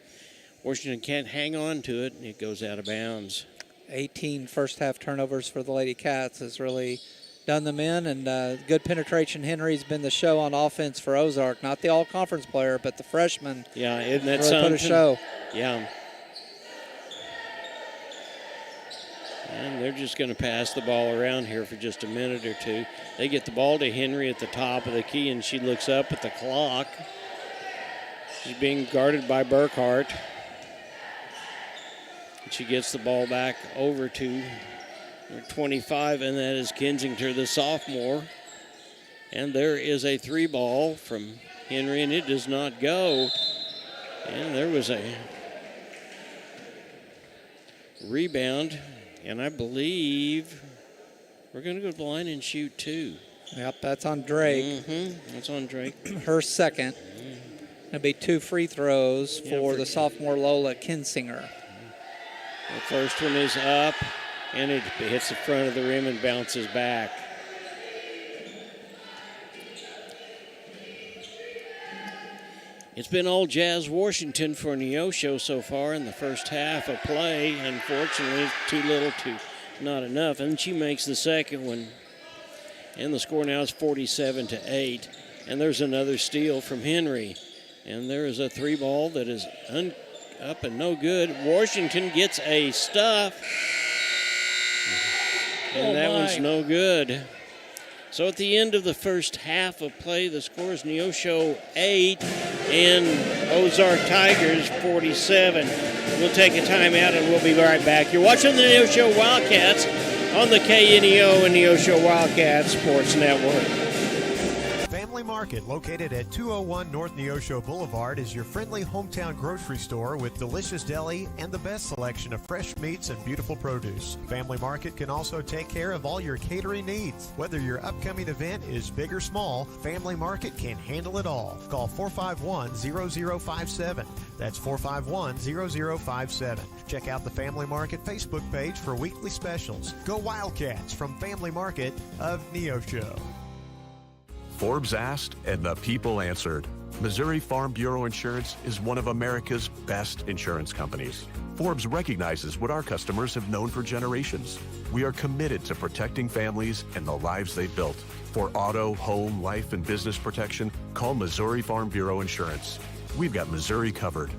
Washington can't hang on to it, and it goes out of bounds. 18 first half turnovers for the Lady Cats has really done them in, and good penetration. Henry's been the show on offense for Ozark, not the all-conference player, but the freshman. Yeah, isn't that really something? Put a show. Yeah. And they're just going to pass the ball around here for just a minute or two. They get the ball to Henry at the top of the key, and she looks up at the clock. She's being guarded by Burkhart. She gets the ball back over to 25, and that is Kinzinger, the sophomore. And there is a 3-ball from Henry, and it does not go. And there was a rebound, and I believe we're going to go to the line and shoot 2. Yep, that's on Drake. Mm-hmm. That's on Drake. Her second. It'll be 2 free throws for the sophomore Lola Kinzinger. The first one is up, and it hits the front of the rim and bounces back. It's been all Jazz Washington for Neosho so far in the first half of play. Unfortunately, too little, not enough. And she makes the second one. And the score now is 47-8. And there's another steal from Henry. And there is a 3-ball that is up and no good. Washington gets a stuff. And that one's no good. So at the end of the first half of play, the score is Neosho 8 and Ozark Tigers 47. We'll take a timeout and we'll be right back. You're watching the Neosho Wildcats on the KNEO and Neosho Wildcats Sports Network. Family Market, located at 201 North Neosho Boulevard, is your friendly hometown grocery store with delicious deli and the best selection of fresh meats and beautiful produce. Family Market can also take care of all your catering needs. Whether your upcoming event is big or small, Family Market can handle it all. Call 451-0057. That's 451-0057. Check out the Family Market Facebook page for weekly specials. Go Wildcats from Family Market of Neosho. Forbes asked, and the people answered. Missouri Farm Bureau Insurance is one of America's best insurance companies. Forbes recognizes what our customers have known for generations. We are committed to protecting families and the lives they've built. For auto, home, life, and business protection, call Missouri Farm Bureau Insurance. We've got Missouri covered.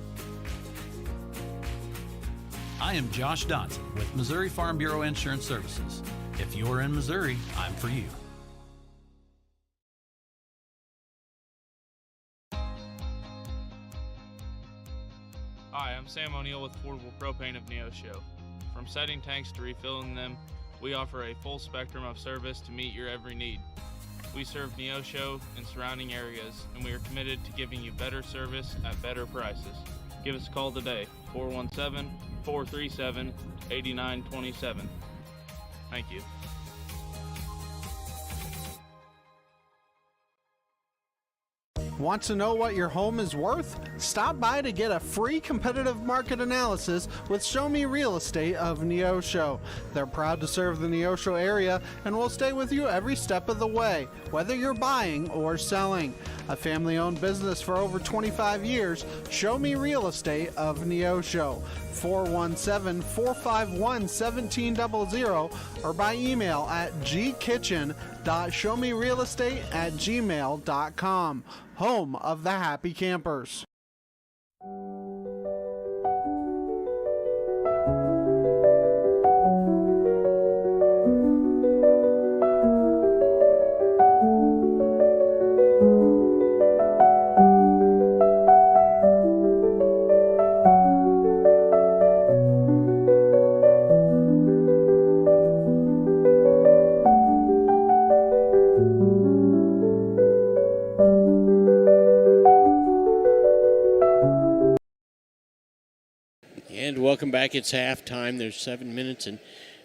I am Josh Dotson with Missouri Farm Bureau Insurance Services. If you're in Missouri, I'm for you. Hi, I'm Sam O'Neill with Affordable Propane of Neosho. From setting tanks to refilling them, we offer a full spectrum of service to meet your every need. We serve Neosho and surrounding areas, and we are committed to giving you better service at better prices. Give us a call today, 417-437-8927. Thank you. Want to know what your home is worth? Stop by to get a free competitive market analysis with Show Me Real Estate of Neosho. They're proud to serve the Neosho area and will stay with you every step of the way, whether you're buying or selling. A family-owned business for over 25 years, Show Me Real Estate of Neosho. 417-451-1700 or by email at gkitchen.showmerealestate@gmail.com. Home of the Happy Campers. And welcome back. It's halftime. There's 7 minutes and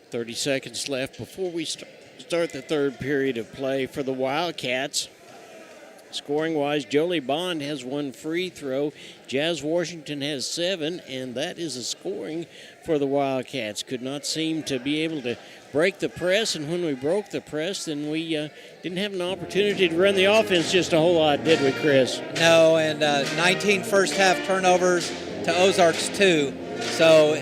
30 seconds left before we start the third period of play for the Wildcats. Scoring-wise, Jolie Bond has 1 free throw. Jazz Washington has 7, and that is a scoring for the Wildcats. Could not seem to be able to break the press, and when we broke the press, then we didn't have an opportunity to run the offense just a whole lot, did we, Chris? No, and 19 first-half turnovers to Ozark's 2. So,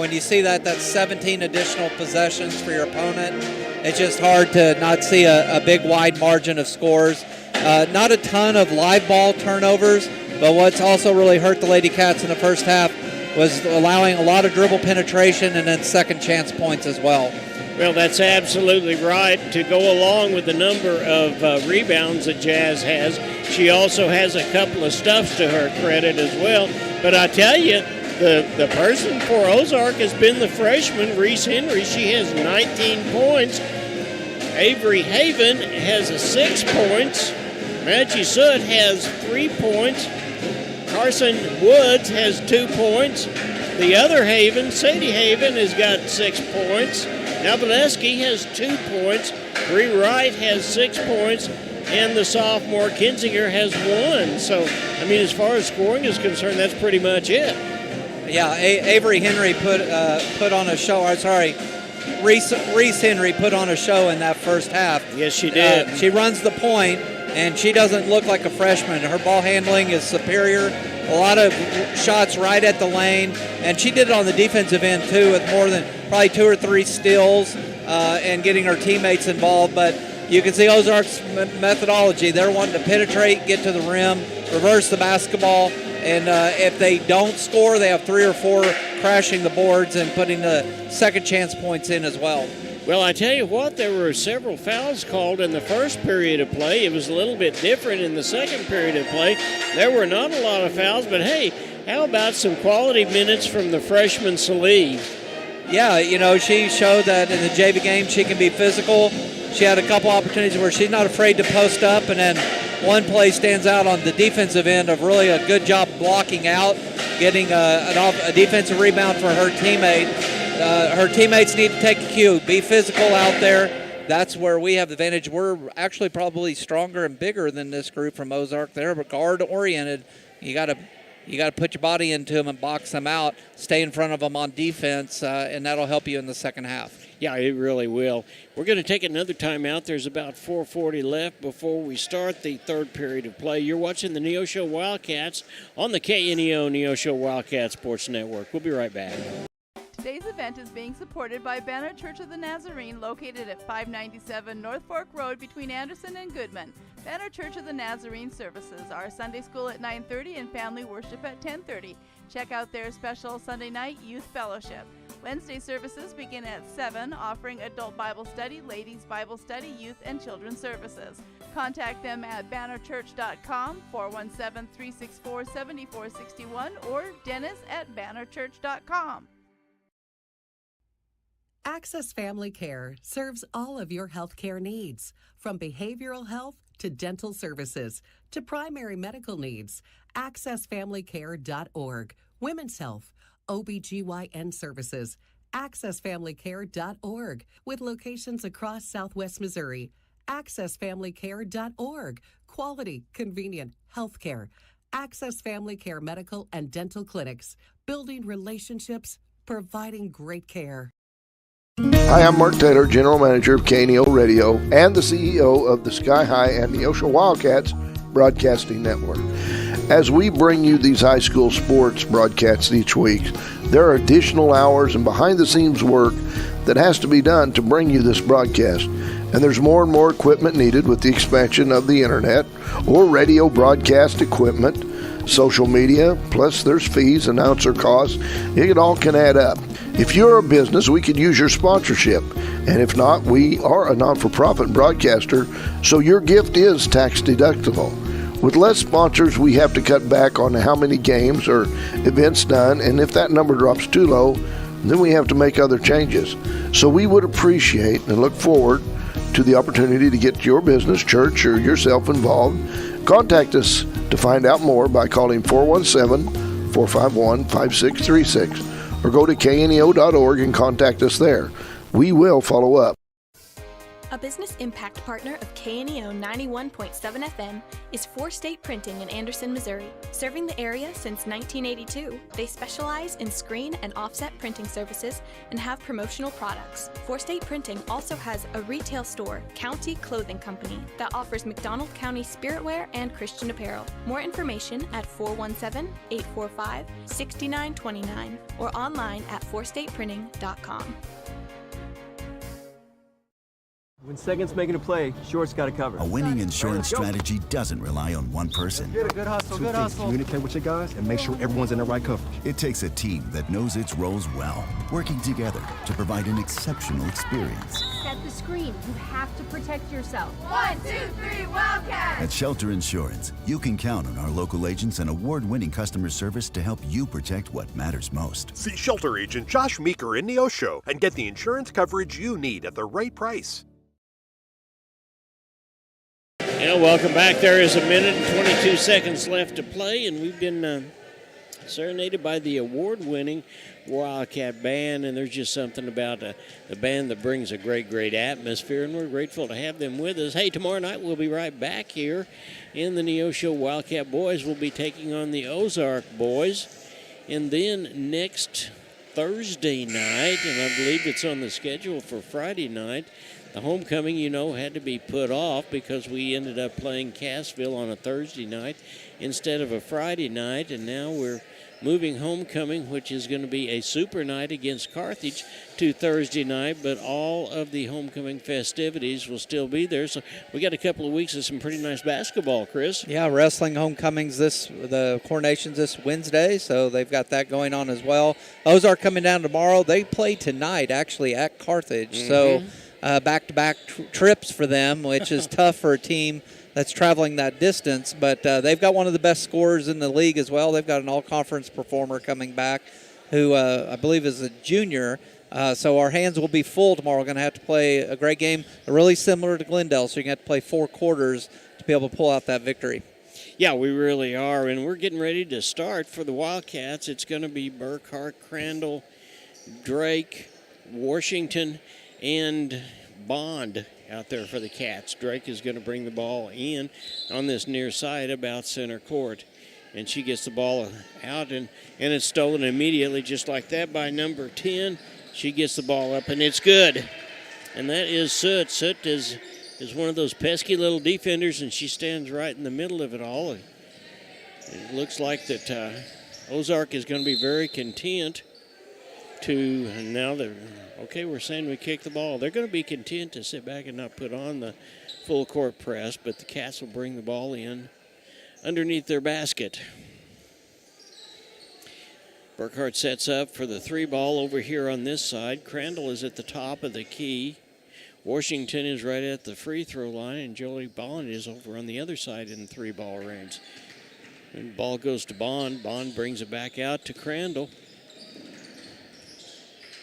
when you see that, that's 17 additional possessions for your opponent. It's just hard to not see a big, wide margin of scores. Not a ton of live ball turnovers, but what's also really hurt the Lady Cats in the first half was allowing a lot of dribble penetration and then second chance points as well. Well, that's absolutely right. To go along with the number of rebounds that Jazz has, she also has a couple of stuffs to her credit as well. But I tell you, the person for Ozark has been the freshman, Reese Henry. She has 19 points. Avery Haven has 6 points. Maggie Soot has 3 points. Carson Woods has 2 points. The other Haven, Sadie Haven, has got 6 points. Navaleski has 2 points. Bree Wright has 6 points. And the sophomore Kinzinger has 1. So, as far as scoring is concerned, that's pretty much it. Yeah, Avery Henry put on a show. Reese Henry put on a show in that first half. Yes, she did. She runs the point, and she doesn't look like a freshman. Her ball handling is superior. A lot of shots right at the lane, and she did it on the defensive end too, with more than probably 2 or 3 steals and getting her teammates involved. But you can see Ozark's methodology. They're wanting to penetrate, get to the rim, reverse the basketball, and if they don't score, they have 3 or 4 crashing the boards and putting the second chance points in as well. Well, I tell you what, there were several fouls called in the first period of play. It was a little bit different in the second period of play. There were not a lot of fouls, but hey, how about some quality minutes from the freshman Salih? Yeah, she showed that in the JV game she can be physical. She had a couple opportunities where she's not afraid to post up, and then one play stands out on the defensive end of really a good job blocking out, getting a defensive rebound for her teammate. Her teammates need to take a cue, be physical out there. That's where we have the advantage. We're actually probably stronger and bigger than this group from Ozark. They're guard-oriented. You got to put your body into them and box them out, stay in front of them on defense, and that'll help you in the second half. Yeah, it really will. We're going to take another timeout. There's about 4:40 left before we start the third period of play. You're watching the Neosho Wildcats on the KNEO Neosho Wildcat Sports Network. We'll be right back. Today's event is being supported by Banner Church of the Nazarene, located at 597 North Fork Road between Anderson and Goodman. Banner Church of the Nazarene services are Sunday school at 9:30 and family worship at 10:30. Check out their special Sunday night youth fellowship. Wednesday services begin at 7, offering adult Bible study, ladies Bible study, youth and children's services. Contact them at bannerchurch.com, 417-364-7461, or dennis@bannerchurch.com. Access Family Care serves all of your health care needs, from behavioral health to dental services to primary medical needs. AccessFamilyCare.org. Women's health, OBGYN services. AccessFamilyCare.org, with locations across Southwest Missouri. AccessFamilyCare.org. Quality, convenient health care. Access Family Care medical and dental clinics. Building relationships, providing great care. Hi, I'm Mark Taylor, General Manager of KNEO Radio and the CEO of the Sky High and Neosho Wildcats Broadcasting Network. As we bring you these high school sports broadcasts each week, there are additional hours and behind-the-scenes work that has to be done to bring you this broadcast. And there's more and more equipment needed with the expansion of the internet or radio broadcast equipment, social media, plus there's fees, announcer costs. It all can add up. If you're a business, we could use your sponsorship. And if not, we are a non-for-profit broadcaster, so your gift is tax deductible. With less sponsors, we have to cut back on how many games or events done, and if that number drops too low, then we have to make other changes. So we would appreciate and look forward to the opportunity to get your business, church, or yourself involved. Contact us to find out more by calling 417-451-5636 or go to kneo.org and contact us there. We will follow up. A business impact partner of KNEO 91.7 FM is Four State Printing in Anderson, Missouri. Serving the area since 1982, they specialize in screen and offset printing services and have promotional products. Four State Printing also has a retail store, County Clothing Company, that offers McDonald County spiritwear and Christian apparel. More information at 417-845-6929 or online at fourstateprinting.com. When second's making a play, short's got to cover. A winning insurance strategy doesn't rely on one person. Good hustle, good hustle. Communicate with your guys and make sure everyone's in the right coverage. It takes a team that knows its roles well, working together to provide an exceptional experience. Set the screen. You have to protect yourself. 1, 2, 3, Wildcat! At Shelter Insurance, you can count on our local agents and award-winning customer service to help you protect what matters most. See Shelter Agent Josh Meeker in Neosho and get the insurance coverage you need at the right price. Yeah, welcome back. There is a minute and 22 seconds left to play, and we've been serenaded by the award-winning Wildcat Band, and there's just something about the band that brings a great, great atmosphere, and we're grateful to have them with us. Hey, tomorrow night we'll be right back here in the Neosho Wildcat Boys. We'll be taking on the Ozark Boys, and then next Thursday night, and I believe it's on the schedule for Friday night, the homecoming, had to be put off because we ended up playing Cassville on a Thursday night instead of a Friday night, and now we're moving homecoming, which is going to be a super night against Carthage, to Thursday night, but all of the homecoming festivities will still be there. So we got a couple of weeks of some pretty nice basketball, Chris. Yeah, wrestling homecomings the coronations this Wednesday, so they've got that going on as well. Ozark coming down tomorrow. They play tonight, actually, at Carthage, so back-to-back trips for them, which is tough for a team that's traveling that distance. But they've got one of the best scorers in the league as well. They've got an all-conference performer coming back who I believe is a junior. So our hands will be full tomorrow. We're going to have to play a great game, really similar to Glendale, so you're going to have to play 4 quarters to be able to pull out that victory. Yeah, we really are, and we're getting ready to start for the Wildcats. It's going to be Burkhart, Crandall, Drake, Washington, and Bond out there for the Cats. Drake is going to bring the ball in on this near side about center court. And she gets the ball out, and it's stolen immediately just like that by number 10. She gets the ball up, and it's good. And that is Soot. Soot is one of those pesky little defenders, and she stands right in the middle of it all. It looks like that Ozark is going to be very content to, and now they're, okay, we're saying we kick the ball. They're going to be content to sit back and not put on the full court press, but the Cats will bring the ball in underneath their basket. Burkhart sets up for the 3 ball over here on this side. Crandall is at the top of the key. Washington is right at the free throw line, and Jolie Bond is over on the other side in the 3 ball range. And the ball goes to Bond. Bond brings it back out to Crandall.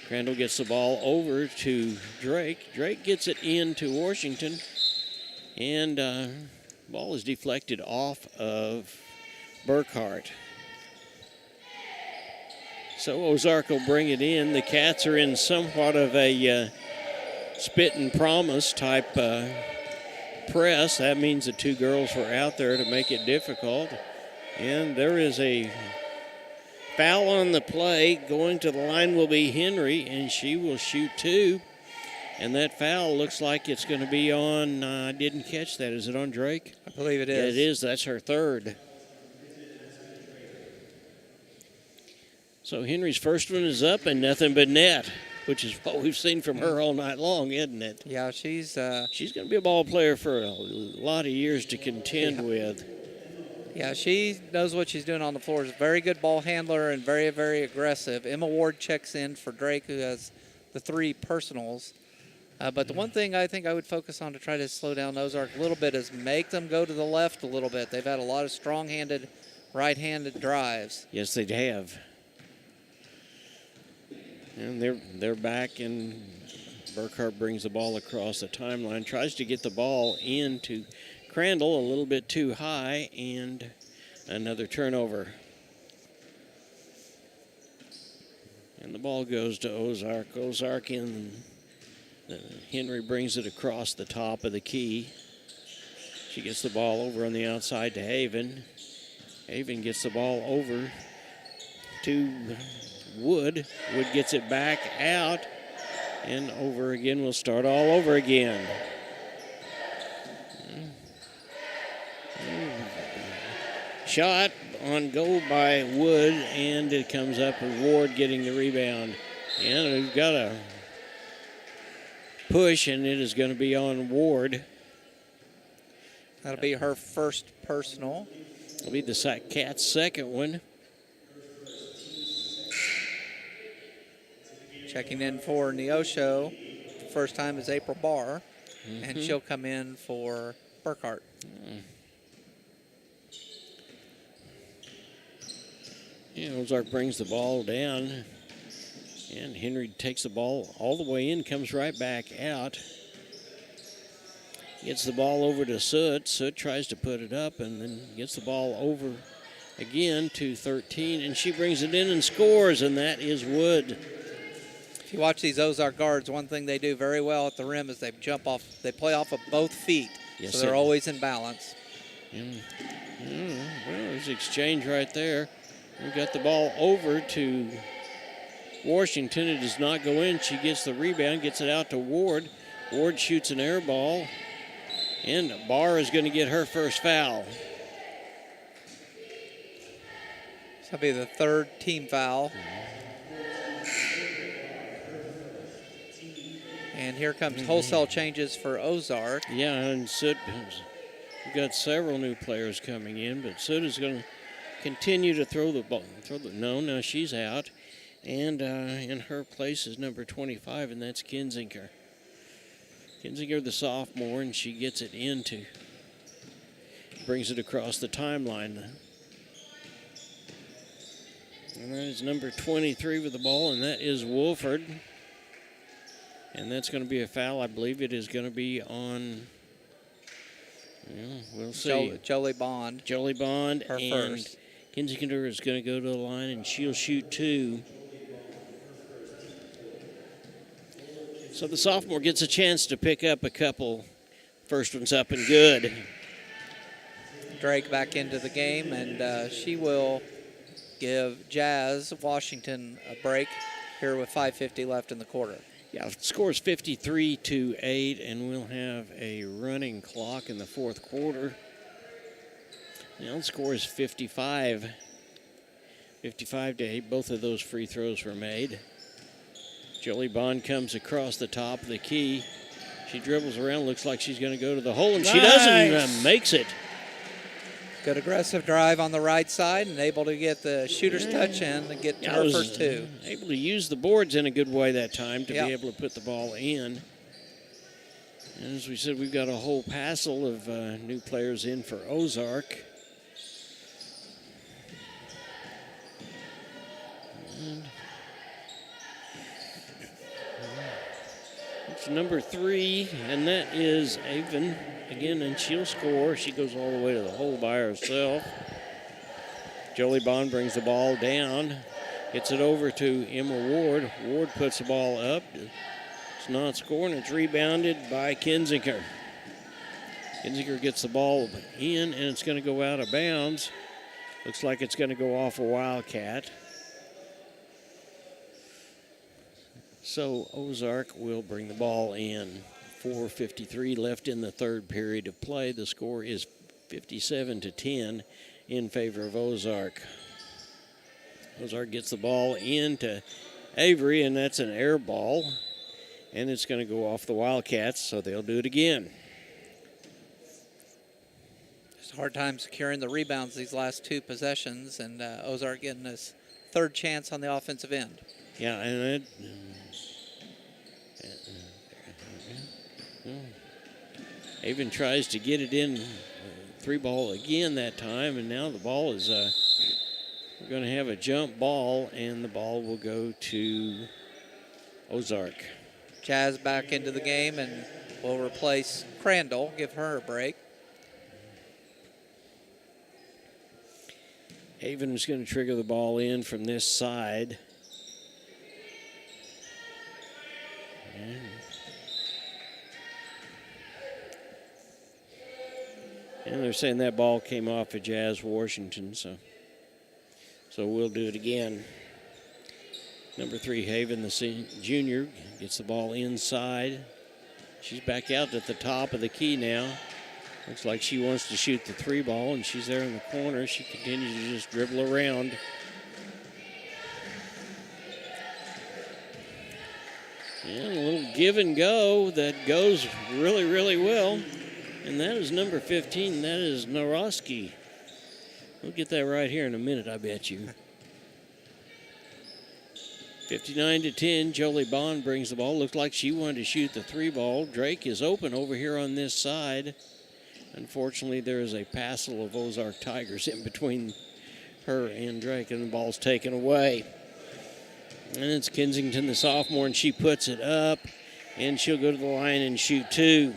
Crandall gets the ball over to Drake. Drake gets it into Washington, and ball is deflected off of Burkhart. So Ozark will bring it in. The Cats are in somewhat of a spit and promise type press. That means the 2 girls were out there to make it difficult. And there is a foul on the play. Going to the line will be Henry, and she will shoot 2. And that foul looks like it's going to be on, I didn't catch that. Is it on Drake? I believe it is. Yeah, it is. That's her 3rd. So Henry's first one is up and nothing but net, which is what we've seen from her all night long, isn't it? Yeah, she's going to be a ball player for a lot of years to contend with. Yeah, she knows what she's doing on the floor. She's a very good ball handler and very, very aggressive. Emma Ward checks in for Drake, who has the 3 personals. But the one thing I think I would focus on to try to slow down Ozark a little bit is make them go to the left a little bit. They've had a lot of strong-handed, right-handed drives. Yes, they have. And they're back, and Burkhart brings the ball across the timeline, tries to get the ball into Crandall a little bit too high, and another turnover. And the ball goes to Ozark. Ozark in Henry brings it across the top of the key. She gets the ball over on the outside to Haven. Haven gets the ball over to Wood. Wood gets it back out and over again. We'll start all over again. Shot on goal by Wood, and it comes up with Ward getting the rebound. And we've got a push, and it is going to be on Ward. That'll be her first personal. It'll be the Cat's second one. Checking in for Neosho. First time is April Barr, and she'll come in for Burkhart. Yeah, Ozark brings the ball down, and Henry takes the ball all the way in, comes right back out. Gets the ball over to Soot. Soot tries to put it up and then gets the ball over again to 13, and she brings it in and scores, and that is Wood. If you watch these Ozark guards, one thing they do very well at the rim is they play off of both feet, Yes, so they're always in balance. Well, there's exchange right there. We got the ball over to Washington. It does not go in. She gets the rebound, gets it out to Ward. Ward shoots an air ball, and Barr is going to get her first foul. This will be the third team foul. And here comes wholesale changes for Ozark. Yeah, and Soot, we've got several new players coming in, but Soot is going to continue to throw the ball. No, she's out. And in her place is number 25, and that's Kinzinger. Kinzinger, the sophomore, and she gets it brings it across the timeline. And that is number 23 with the ball, and that is Wolford. And that's going to be a foul. I believe it is going to be on, we'll see. Jolie Bond. Jolie Bond. Her and first. Kinzinger is going to go to the line, and she'll shoot 2. So the sophomore gets a chance to pick up a couple. First one's up and good. Drake back into the game, and she will give Jazz Washington a break here with 5:50 left in the quarter. Yeah, the score is 53-8, and we'll have a running clock in the fourth quarter. Now the score is 55. 55-8. Both of those free throws were made. Jolie Bond comes across the top of the key. She dribbles around, looks like she's going to go to the hole, and she doesn't, makes it. Good aggressive drive on the right side and able to get the shooter's touch in and get to her first 2. Able to use the boards in a good way that time to be able to put the ball in. And as we said, we've got a whole passel of new players in for Ozark. And it's number 3, and that is Avon. Again, and she'll score. She goes all the way to the hole by herself. Jolie Bond brings the ball down. Gets it over to Emma Ward. Ward puts the ball up. It's not scoring. It's rebounded by Kinzinger. Kinzinger gets the ball in, and it's going to go out of bounds. Looks like it's going to go off a Wildcat. So Ozark will bring the ball in. 4:53 left in the third period of play. The score is 57-10 in favor of Ozark. Ozark gets the ball into Avery, and that's an air ball. And it's going to go off the Wildcats, so they'll do it again. It's a hard time securing the rebounds these last 2 possessions, and Ozark getting his third chance on the offensive end. Yeah, and Avon tries to get it in 3-ball again that time, and now the ball is we're going to have a jump ball, and the ball will go to Ozark. Jazz back into the game and will replace Crandall, give her a break. Avon is going to trigger the ball in from this side. And they're saying that ball came off of Jazz Washington, so we'll do it again. Number 3, Haven, the junior, gets the ball inside. She's back out at the top of the key now. Looks like she wants to shoot the 3 ball, and she's there in the corner. She continues to just dribble around. And a little give and go that goes really, really well. And that is number 15. That is Naroski. We'll get that right here in a minute, I bet you. 59-10, Jolie Bond brings the ball. Looks like she wanted to shoot the 3 ball. Drake is open over here on this side. Unfortunately, there is a passel of Ozark Tigers in between her and Drake, and the ball's taken away. And it's Kensington, the sophomore, and she puts it up, and she'll go to the line and shoot 2.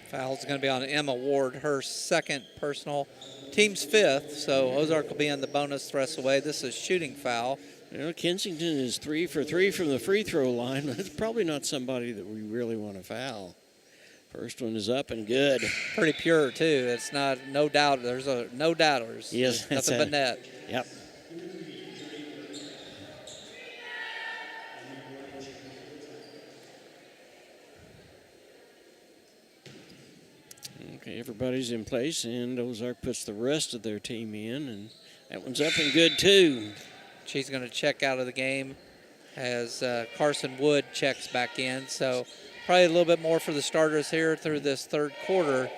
Foul's going to be on Emma Ward, her 2nd personal, team's 5th, so Ozark will be on the bonus the rest of the way. This is shooting foul. You know, Kensington is 3 for 3 from the free throw line, but it's probably not somebody that we really want to foul. First one is up and good. Pretty pure, too. It's not, no doubt, there's no doubters. Yes, there's nothing but net. Yep. Okay, everybody's in place, and Ozark puts the rest of their team in, and that one's up and good, too. She's going to check out of the game as Carson Wood checks back in. So probably a little bit more for the starters here through this 3rd quarter.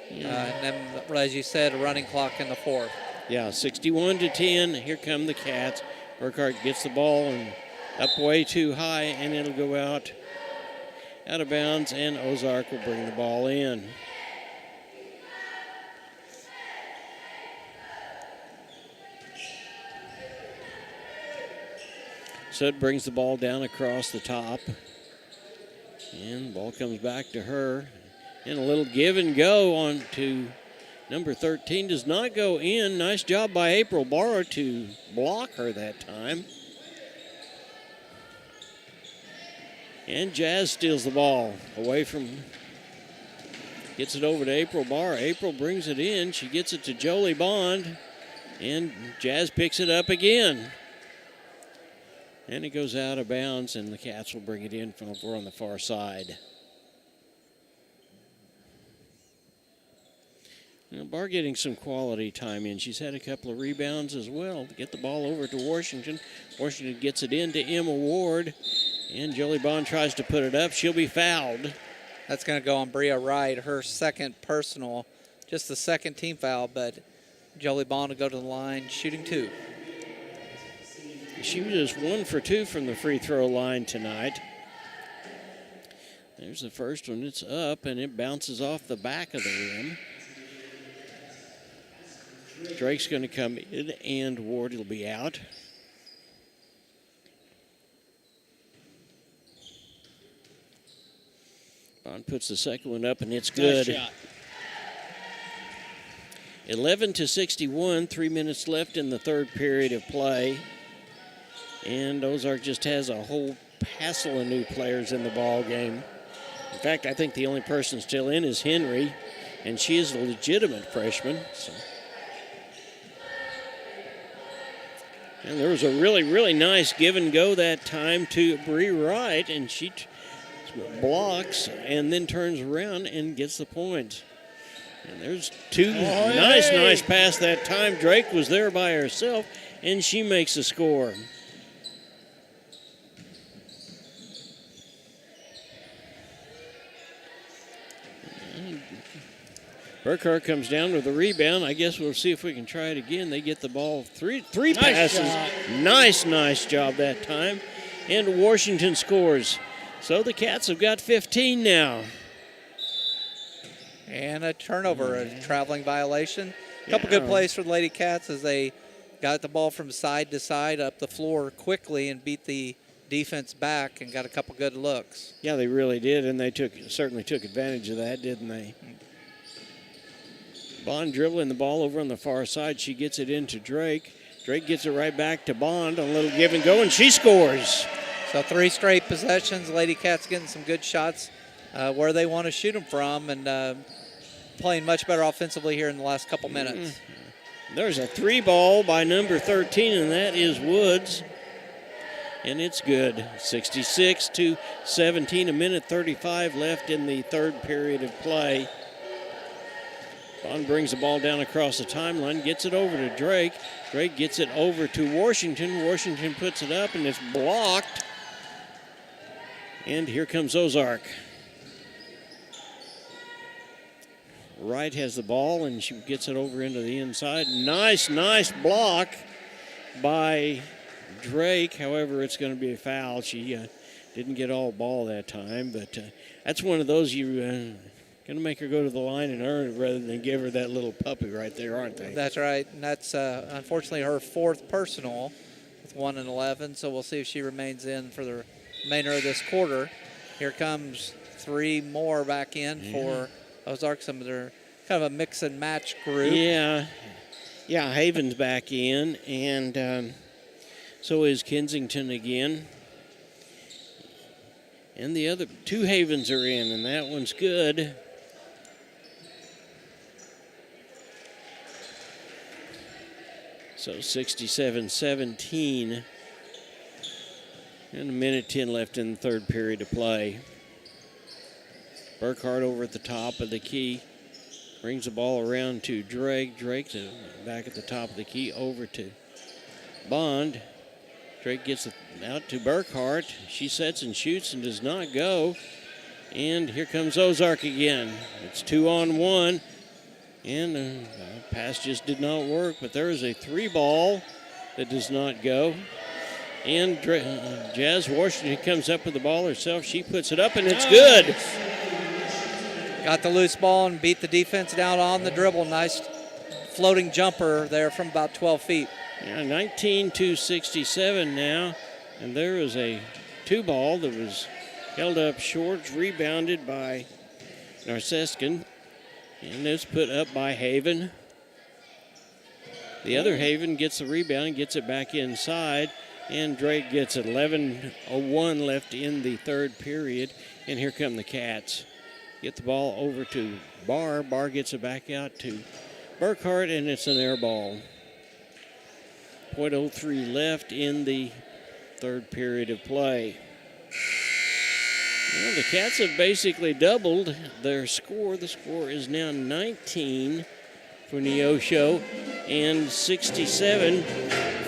And then, as you said, a running clock in the 4th. Yeah, 61-10. Here come the Cats. Burkhart gets the ball and up way too high, and it'll go out of bounds, and Ozark will bring the ball in. So it brings the ball down across the top. And the ball comes back to her. And a little give and go on to number 13. Does not go in. Nice job by April Barr to block her that time. And Jazz steals the ball away from, gets it over to April Barr. April brings it in. She gets it to Jolie Bond. And Jazz picks it up again. And it goes out of bounds, and the Cats will bring it in from over on the far side. Now, Barr getting some quality time in. She's had a couple of rebounds as well to get the ball over to Washington. Washington gets it into Emma Ward, and Jolie Bond tries to put it up. She'll be fouled. That's going to go on Bria Wright, her 2nd personal, just the 2nd team foul, but Jolie Bond will go to the line, shooting 2. She was just 1 for 2 from the free throw line tonight. There's the first one. It's up, and it bounces off the back of the rim. Drake's going to come in, and Ward will be out. Bond puts the second one up, and it's good. Nice shot. 11-61, 3 minutes left in the 3rd period of play. And Ozark just has a whole passel of new players in the ball game. In fact, I think the only person still in is Henry, and she is a legitimate freshman. So. And there was a really, really nice give and go that time to Bree Wright, and she blocks and then turns around and gets the point. And there's 2 nice pass that time. Drake was there by herself, and she makes the score. Burkhart comes down with the rebound. I guess we'll see if we can try it again. They get the ball. Three passes. Nice job that time. And Washington scores. So the Cats have got 15 now. And a turnover, a traveling violation. A couple good plays for the Lady Cats as they got the ball from side to side up the floor quickly and beat the defense back and got a couple good looks. Yeah, they really did, and they certainly took advantage of that, didn't they? Bond dribbling the ball over on the far side. She gets it into Drake. Drake gets it right back to Bond on a little give and go, and she scores. So 3 straight possessions. Lady Cats getting some good shots where they want to shoot them from. And playing much better offensively here in the last couple minutes. There's a 3 ball by number 13, and that is Woods. And it's good. 66-17, a minute 35 left in the third period of play. Bond brings the ball down across the timeline, gets it over to Drake. Drake gets it over to Washington. Washington puts it up, and it's blocked. And here comes Ozark. Wright has the ball, and she gets it over into the inside. Nice block by Drake. However, it's going to be a foul. She didn't get all ball that time, but that's one of those you're going to make her go to the line and earn it rather than give her that little puppy right there, aren't they? That's right, and that's unfortunately her 4th personal with 1 and 11, so we'll see if she remains in for the remainder of this quarter. Here comes 3 more back in for Ozark. Some of their kind of a mix and match group. Yeah, Haven's back in, and so is Kensington again. And the other 2 Havens are in, and that one's good. So 67-17. And a minute 10 left in the third period of play. Burkhart over at the top of the key. Brings the ball around to Drake. Drake back at the top of the key over to Bond. Drake gets it out to Burkhart. She sets and shoots and does not go. And here comes Ozark again. It's 2-on-1. And the pass just did not work, but there is a 3 ball that does not go. And Jazz Washington comes up with the ball herself. She puts it up, and it's good. Got the loose ball and beat the defense down on the dribble. Nice floating jumper there from about 12 feet. Yeah, 19-67 now. And there is a 2 ball that was held up short, rebounded by Narseskin. And it's put up by Haven. The other Haven gets the rebound and gets it back inside. And Drake gets it. 11:01 left in the third period. And here come the Cats. Get the ball over to Barr. Barr gets it back out to Burkhart, and it's an air ball. 0.03 left in the third period of play. Well, the Cats have basically doubled their score. The score is now 19 for Neosho and 67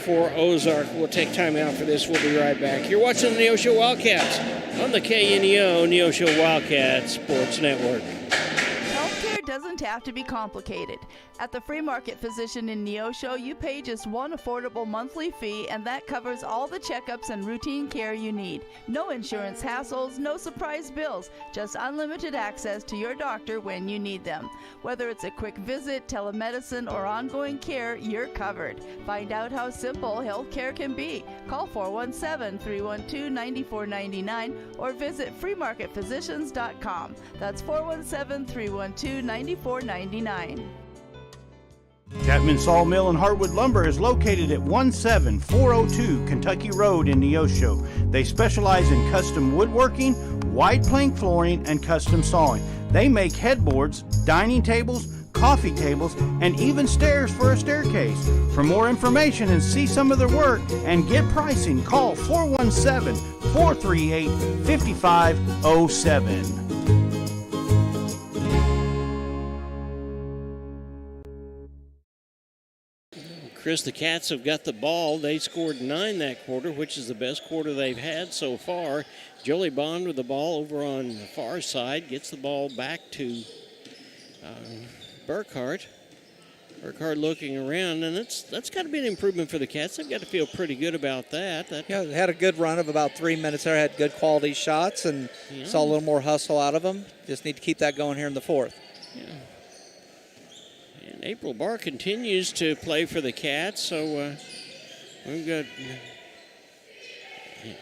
for Ozark. We'll take time out for this. We'll be right back. You're watching the Neosho Wildcats on the KNEO Neosho Wildcats Sports Network. Healthcare doesn't have to be complicated. At the Free Market Physician in Neosho, you pay just one affordable monthly fee, and that covers all the checkups and routine care you need. No insurance hassles, no surprise bills, just unlimited access to your doctor when you need them. Whether it's a quick visit, telemedicine, or ongoing care, you're covered. Find out how simple healthcare can be. Call 417-312-9499 or visit freemarketphysicians.com. That's 417-312-9499. Chapman Sawmill and Hardwood Lumber is located at 17402 Kentucky Road in Neosho. They specialize in custom woodworking, wide plank flooring, and custom sawing. They make headboards, dining tables, coffee tables, and even stairs for a staircase. For more information and see some of their work and get pricing, call 417-438-5507. Chris, the Cats have got the ball. They scored 9 that quarter, which is the best quarter they've had so far. Jolie Bond with the ball over on the far side. Gets the ball back to Burkhart. Burkhart looking around, and that's got to be an improvement for the Cats. They've got to feel pretty good about that. Yeah, they had a good run of about 3 minutes there. Had good quality shots and saw a little more hustle out of them. Just need to keep that going here in the fourth. Yeah. And April Barr continues to play for the Cats, so we've got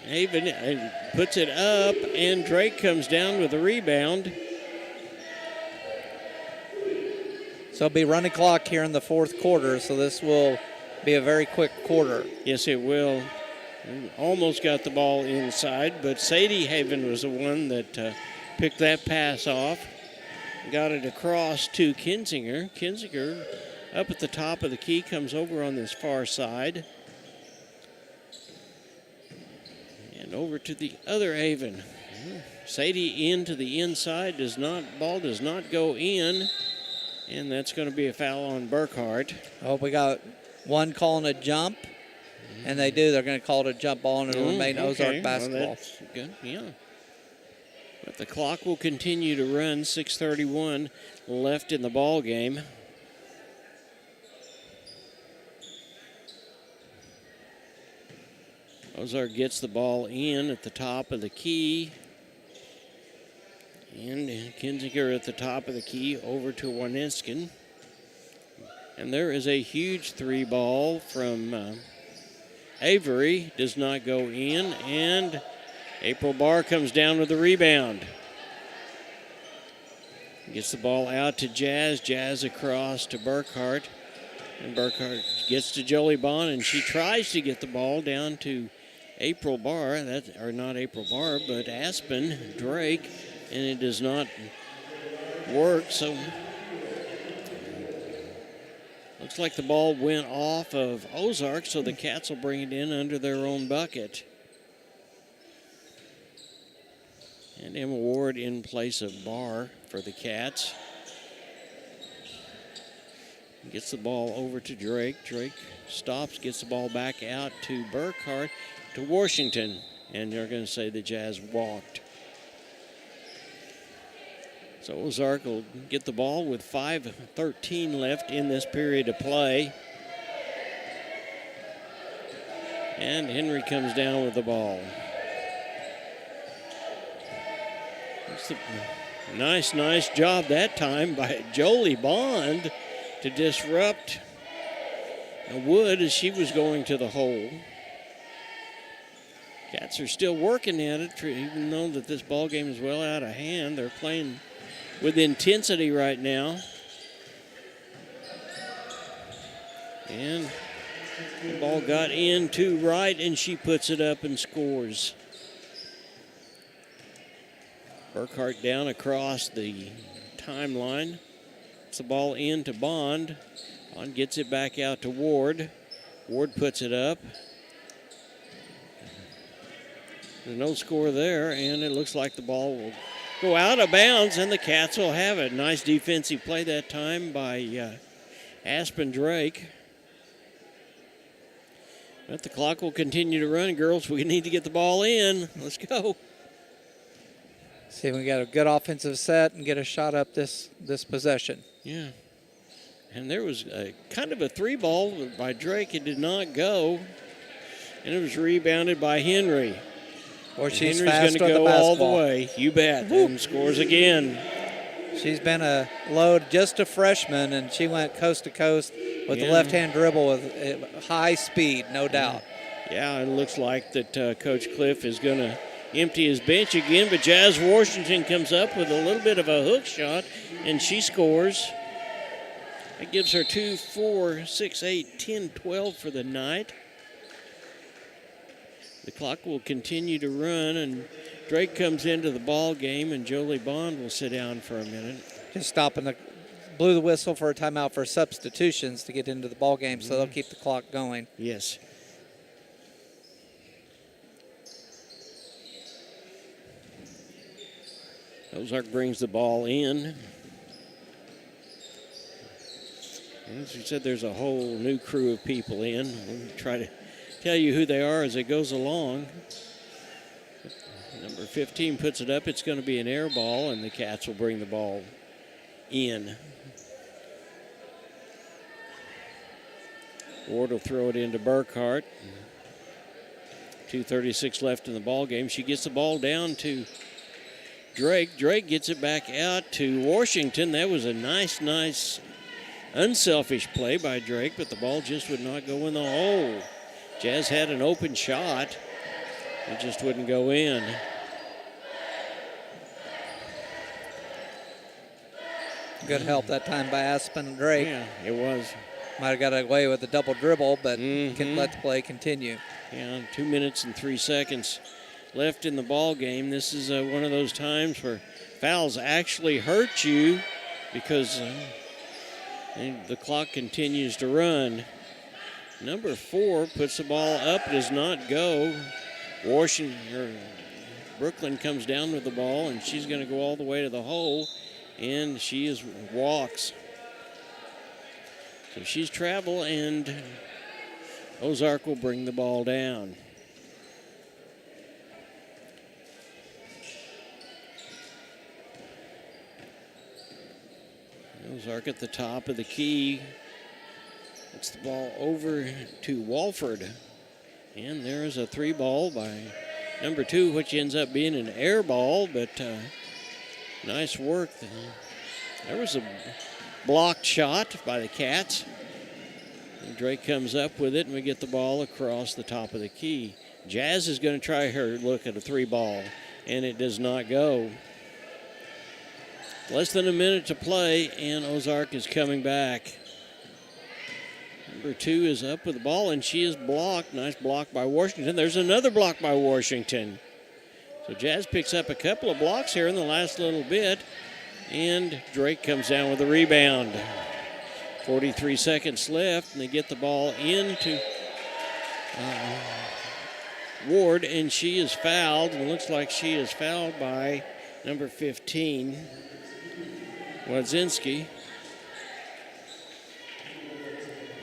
Haven puts it up, and Drake comes down with a rebound. So it'll be running clock here in the fourth quarter, so this will be a very quick quarter. Yes, it will. We almost got the ball inside, but Sadie Haven was the one that picked that pass off. got it across to Kinzinger. Kinzinger up at the top of the key, comes over on this far side. And over to the other Haven. Sadie into the inside, ball does not go in. And that's going to be a foul on Burkhart. Oh, we got one calling a jump. And they do. They're going to call it a jump ball, and it'll remain Ozark basketball. Well, that's good, yeah. But the clock will continue to run. 6:31 left in the ball game. Ozark gets the ball in at the top of the key. And Kinzinger at the top of the key over to Waniskin. And there is a huge three ball from Avery. Does not go in. And April Barr comes down with the rebound. Gets the ball out to Jazz. Jazz across to Burkhart. And Burkhart gets to Jolie Bond, and she tries to get the ball down to April Barr. Or not April Barr, but Aspen Drake. And it does not work, so looks like the ball went off of Ozark, so the Cats will bring it in under their own bucket. And Emma Ward in place of Barr for the Cats. Gets the ball over to Drake. Drake stops, gets the ball back out to Burkhart, to Washington. And they're going to say the Jazz walked. So Ozark will get the ball with 5:13 left in this period of play. And Henry comes down with the ball. It's a nice job that time by Jolie Bond to disrupt Wood as she was going to the hole. Cats are still working at it, even though that this ball game is well out of hand. They're playing with intensity right now. And the ball got in to right, and she puts it up and scores. Burkhart down across the timeline. It's the ball in to Bond. Bond gets it back out to Ward. Ward puts it up. There's no score there, and it looks like the ball will go out of bounds, and the Cats will have it. Nice defensive play that time by Aspen Drake. But the clock will continue to run, girls. We need to get the ball in. Let's go. See if we got a good offensive set and get a shot up this possession. Yeah. And there was a kind of a three ball by Drake. It did not go. And it was rebounded by Henry. Or she's Henry's fast going to on go the all the basketball. way. You bet. And scores again. She's been a load, just a freshman, and she went coast to coast with the left-hand dribble with high speed, no doubt. Yeah, it looks like that Coach Cliff is going to empty his bench again, but Jazz Washington comes up with a little bit of a hook shot, and she scores. That gives her 2, 4, 6, 8, 10, 12 for the night. The clock will continue to run, and Drake comes into the ball game, and Jolie Bond will sit down for a minute. Just blew the whistle for a timeout for substitutions to get into the ball game, so they'll keep the clock going. Yes. Ozark brings the ball in. As we said, there's a whole new crew of people in. We'll try to tell you who they are as it goes along. Number 15 puts it up. It's going to be an air ball, and the Cats will bring the ball in. Ward will throw it into Burkhart. 2:36 left in the ball game. She gets the ball down to Drake. Drake gets it back out to Washington. That was a nice, unselfish play by Drake, but the ball just would not go in the hole. Jazz had an open shot. It just wouldn't go in. Good help that time by Aspen and Drake. Yeah, it was. Might have got away with a double dribble, but can let the play continue. Yeah, 2 minutes and 3 seconds left in the ball game. This is one of those times where fouls actually hurt you because the clock continues to run. Number 4 puts the ball up, does not go. Brooklyn comes down with the ball, and she's going to go all the way to the hole, and she walks. So she's travel, and Ozark will bring the ball down. Ozark at the top of the key. It's the ball over to Walford. And there is a 3 ball by number 2, which ends up being an air ball, but nice work. There was a blocked shot by the Cats. And Drake comes up with it, and we get the ball across the top of the key. Jazz is going to try her look at a 3 ball, and it does not go. Less than a minute to play, and Ozark is coming back. Number 2 is up with the ball, and she is blocked. Nice block by Washington. There's another block by Washington. So Jazz picks up a couple of blocks here in the last little bit, and Drake comes down with the rebound. 43 seconds left, and they get the ball into Ward, and she is fouled, and it looks like she is fouled by number 15, Wadzinski.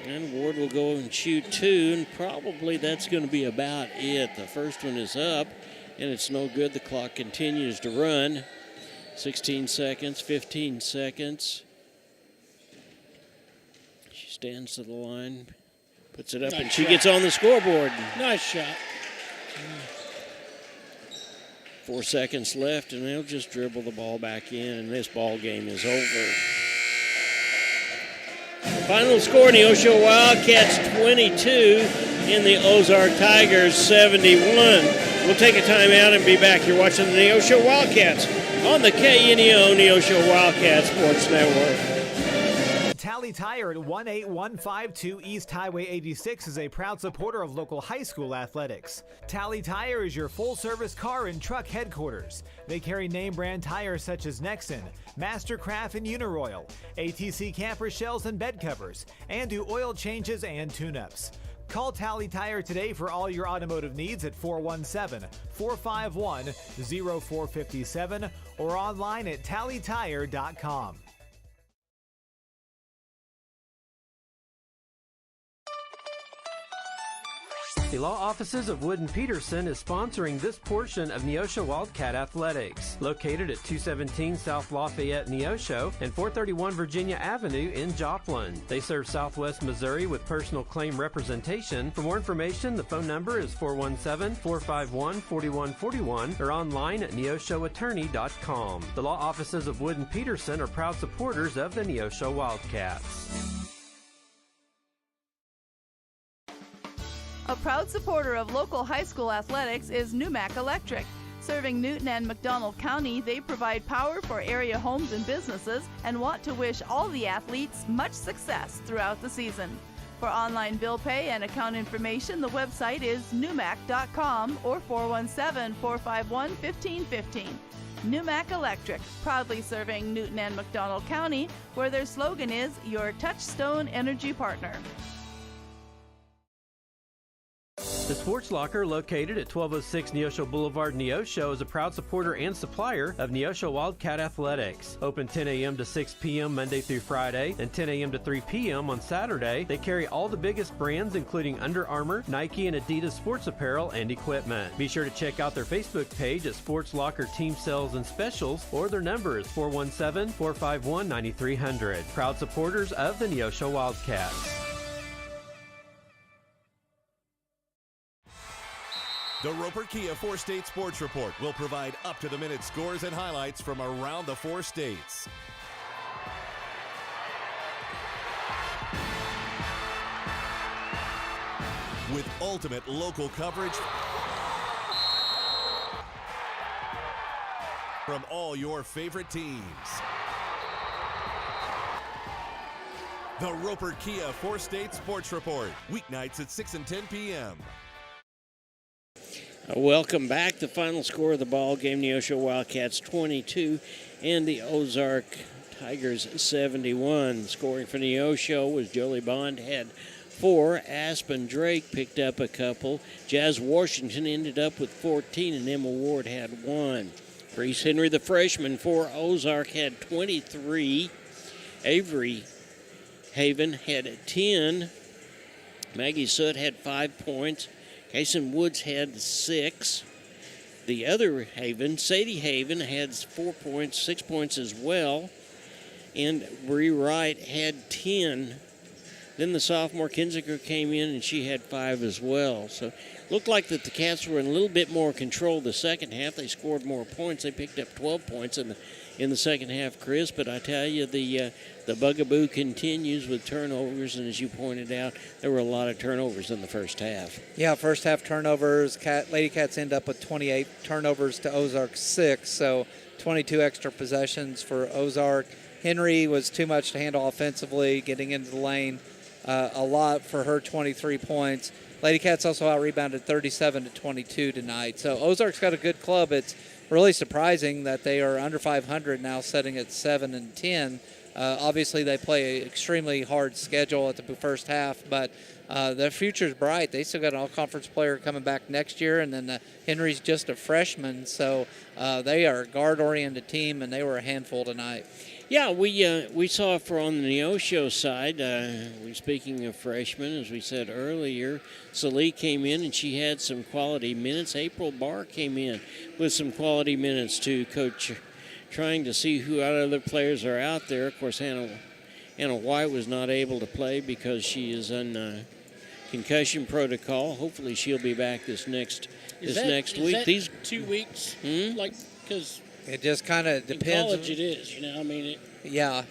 And Ward will go and shoot 2, and probably that's going to be about it. The first one is up, and it's no good. The clock continues to run. 16 seconds, 15 seconds. She stands to the line, puts it up, and she gets on the scoreboard. Nice shot. 4 seconds left, and they'll just dribble the ball back in, and this ball game is over. Final score, Neosho Wildcats 22 and the Ozark Tigers 71. We'll take a timeout and be back. You're watching the Neosho Wildcats on the KNEO Neosho Wildcats Sports Network. Tally Tire at 18152 East Highway 86 is a proud supporter of local high school athletics. Tally Tire is your full-service car and truck headquarters. They carry name-brand tires such as Nexen, Mastercraft, and Uniroyal, ATC camper shells and bed covers, and do oil changes and tune-ups. Call Tally Tire today for all your automotive needs at 417-451-0457 or online at tallytire.com. The law offices of Wood & Peterson is sponsoring this portion of Neosho Wildcat Athletics, located at 217 South Lafayette, Neosho, and 431 Virginia Avenue in Joplin. They serve Southwest Missouri with personal claim representation. For more information, the phone number is 417-451-4141 or online at neoshoattorney.com. The law offices of Wood & Peterson are proud supporters of the Neosho Wildcats. A proud supporter of local high school athletics is Numac Electric. Serving Newton and McDonald County, they provide power for area homes and businesses and want to wish all the athletes much success throughout the season. For online bill pay and account information, the website is numac.com or 417-451-1515. Numac Electric, proudly serving Newton and McDonald County, where their slogan is your touchstone energy partner. The Sports Locker, located at 1206 Neosho Boulevard, Neosho, is a proud supporter and supplier of Neosho Wildcat Athletics. Open 10 a.m. to 6 p.m. Monday through Friday and 10 a.m. to 3 p.m. on Saturday. They carry all the biggest brands, including Under Armour, Nike, and Adidas sports apparel and equipment. Be sure to check out their Facebook page at Sports Locker Team Sales and Specials, or their number is 417-451-9300. Proud supporters of the Neosho Wildcats. The Roper Kia 4-State Sports Report will provide up-to-the-minute scores and highlights from around the 4 states. With ultimate local coverage from all your favorite teams. The Roper Kia 4-State Sports Report, weeknights at 6 and 10 p.m. Welcome back. The final score of the ball game, Neosho Wildcats 22 and the Ozark Tigers 71. Scoring for Neosho was Jolie Bond had 4. Aspen Drake picked up a couple. Jazz Washington ended up with 14, and Emma Ward had 1. Reese Henry, the freshman for Ozark, had 23. Avery Haven had 10. Maggie Soot had 5 points. Kason Woods had 6. The other Haven, Sadie Haven, had 4 points, 6 points as well. And Bree Wright had 10. Then the sophomore Kinziger came in, and she had 5 as well. So looked like that the Cats were in a little bit more control the second half. They scored more points. They picked up 12 points in the second half, Chris. But I tell you, the bugaboo continues with turnovers. And as you pointed out, there were a lot of turnovers in the first half. Yeah, first half turnovers. Lady Cats end up with 28 turnovers to Ozark 6. So 22 extra possessions for Ozark. Henry was too much to handle offensively, getting into the lane. A lot for her 23 points. Lady Cats also out-rebounded 37-22 tonight. So Ozark's got a good club. It's really surprising that they are under 500 now, sitting at 7-10. Obviously, they play an extremely hard schedule at the first half, but their future's bright. They still got an all-conference player coming back next year, and then Henry's just a freshman. So they are a guard-oriented team, and they were a handful tonight. Yeah, we saw on the Neosho side, speaking of freshmen, as we said earlier, Salee came in and she had some quality minutes. April Barr came in with some quality minutes too, Coach, trying to see who other players are out there. Of course, Hannah White was not able to play because she is on concussion protocol. Hopefully she'll be back this next week. These 2 weeks, because it just kind of depends. In college it is, I mean. Yeah,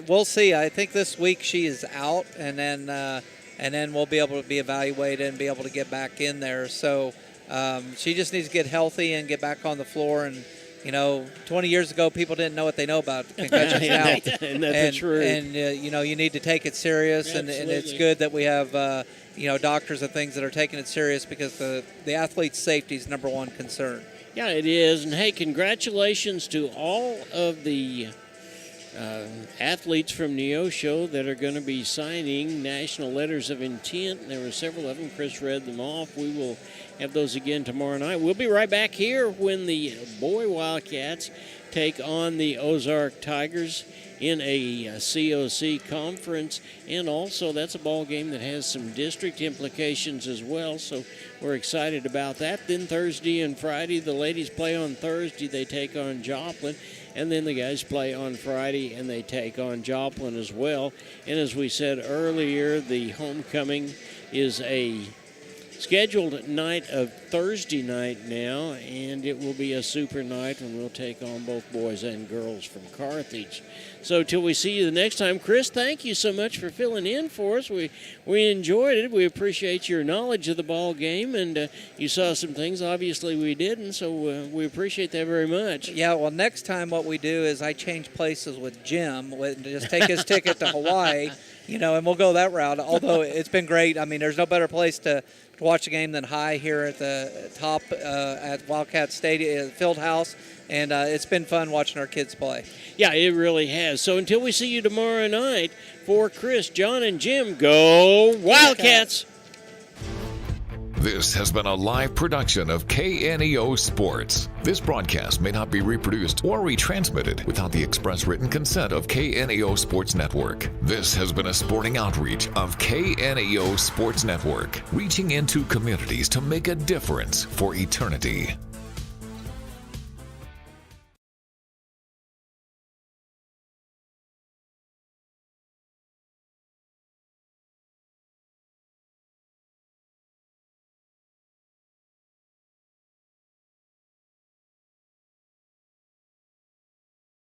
we'll see. I think this week she is out, and then we'll be able to be evaluated and be able to get back in there. So she just needs to get healthy and get back on the floor. And 20 years ago, people didn't know what they know about concussions now. And that's true. And you need to take it serious, and it's good that we have doctors and things that are taking it serious, because the athlete's safety is number one concern. Yeah, it is. And, hey, congratulations to all of the athletes from Neosho that are going to be signing national letters of intent. There were several of them. Chris read them off. We will have those again tomorrow night. We'll be right back here when the boy Wildcats take on the Ozark Tigers in a COC conference, and also that's a ball game that has some district implications as well, so we're excited about that. Then Thursday and Friday, the ladies play on Thursday, they take on Joplin, and then the guys play on Friday and they take on Joplin as well. And as we said earlier, the homecoming is a scheduled night of Thursday night now, and it will be a super night when we'll take on both boys and girls from Carthage. So till we see you the next time, Chris, thank you so much for filling in for us. We enjoyed it. We appreciate your knowledge of the ball game, and you saw some things obviously we didn't, so we appreciate that very much. Yeah, well, next time what we do is I change places with Jim, just take his ticket to Hawaii, and we'll go that route. Although it's been great. I mean, there's no better place to watch a game than High here at the top at Wildcat Stadium, Field House, and it's been fun watching our kids play. Yeah, it really has. So until we see you tomorrow night, for Chris, John, and Jim, go Wildcats! This has been a live production of KNEO Sports. This broadcast may not be reproduced or retransmitted without the express written consent of KNEO Sports Network. This has been a sporting outreach of KNEO Sports Network, reaching into communities to make a difference for eternity.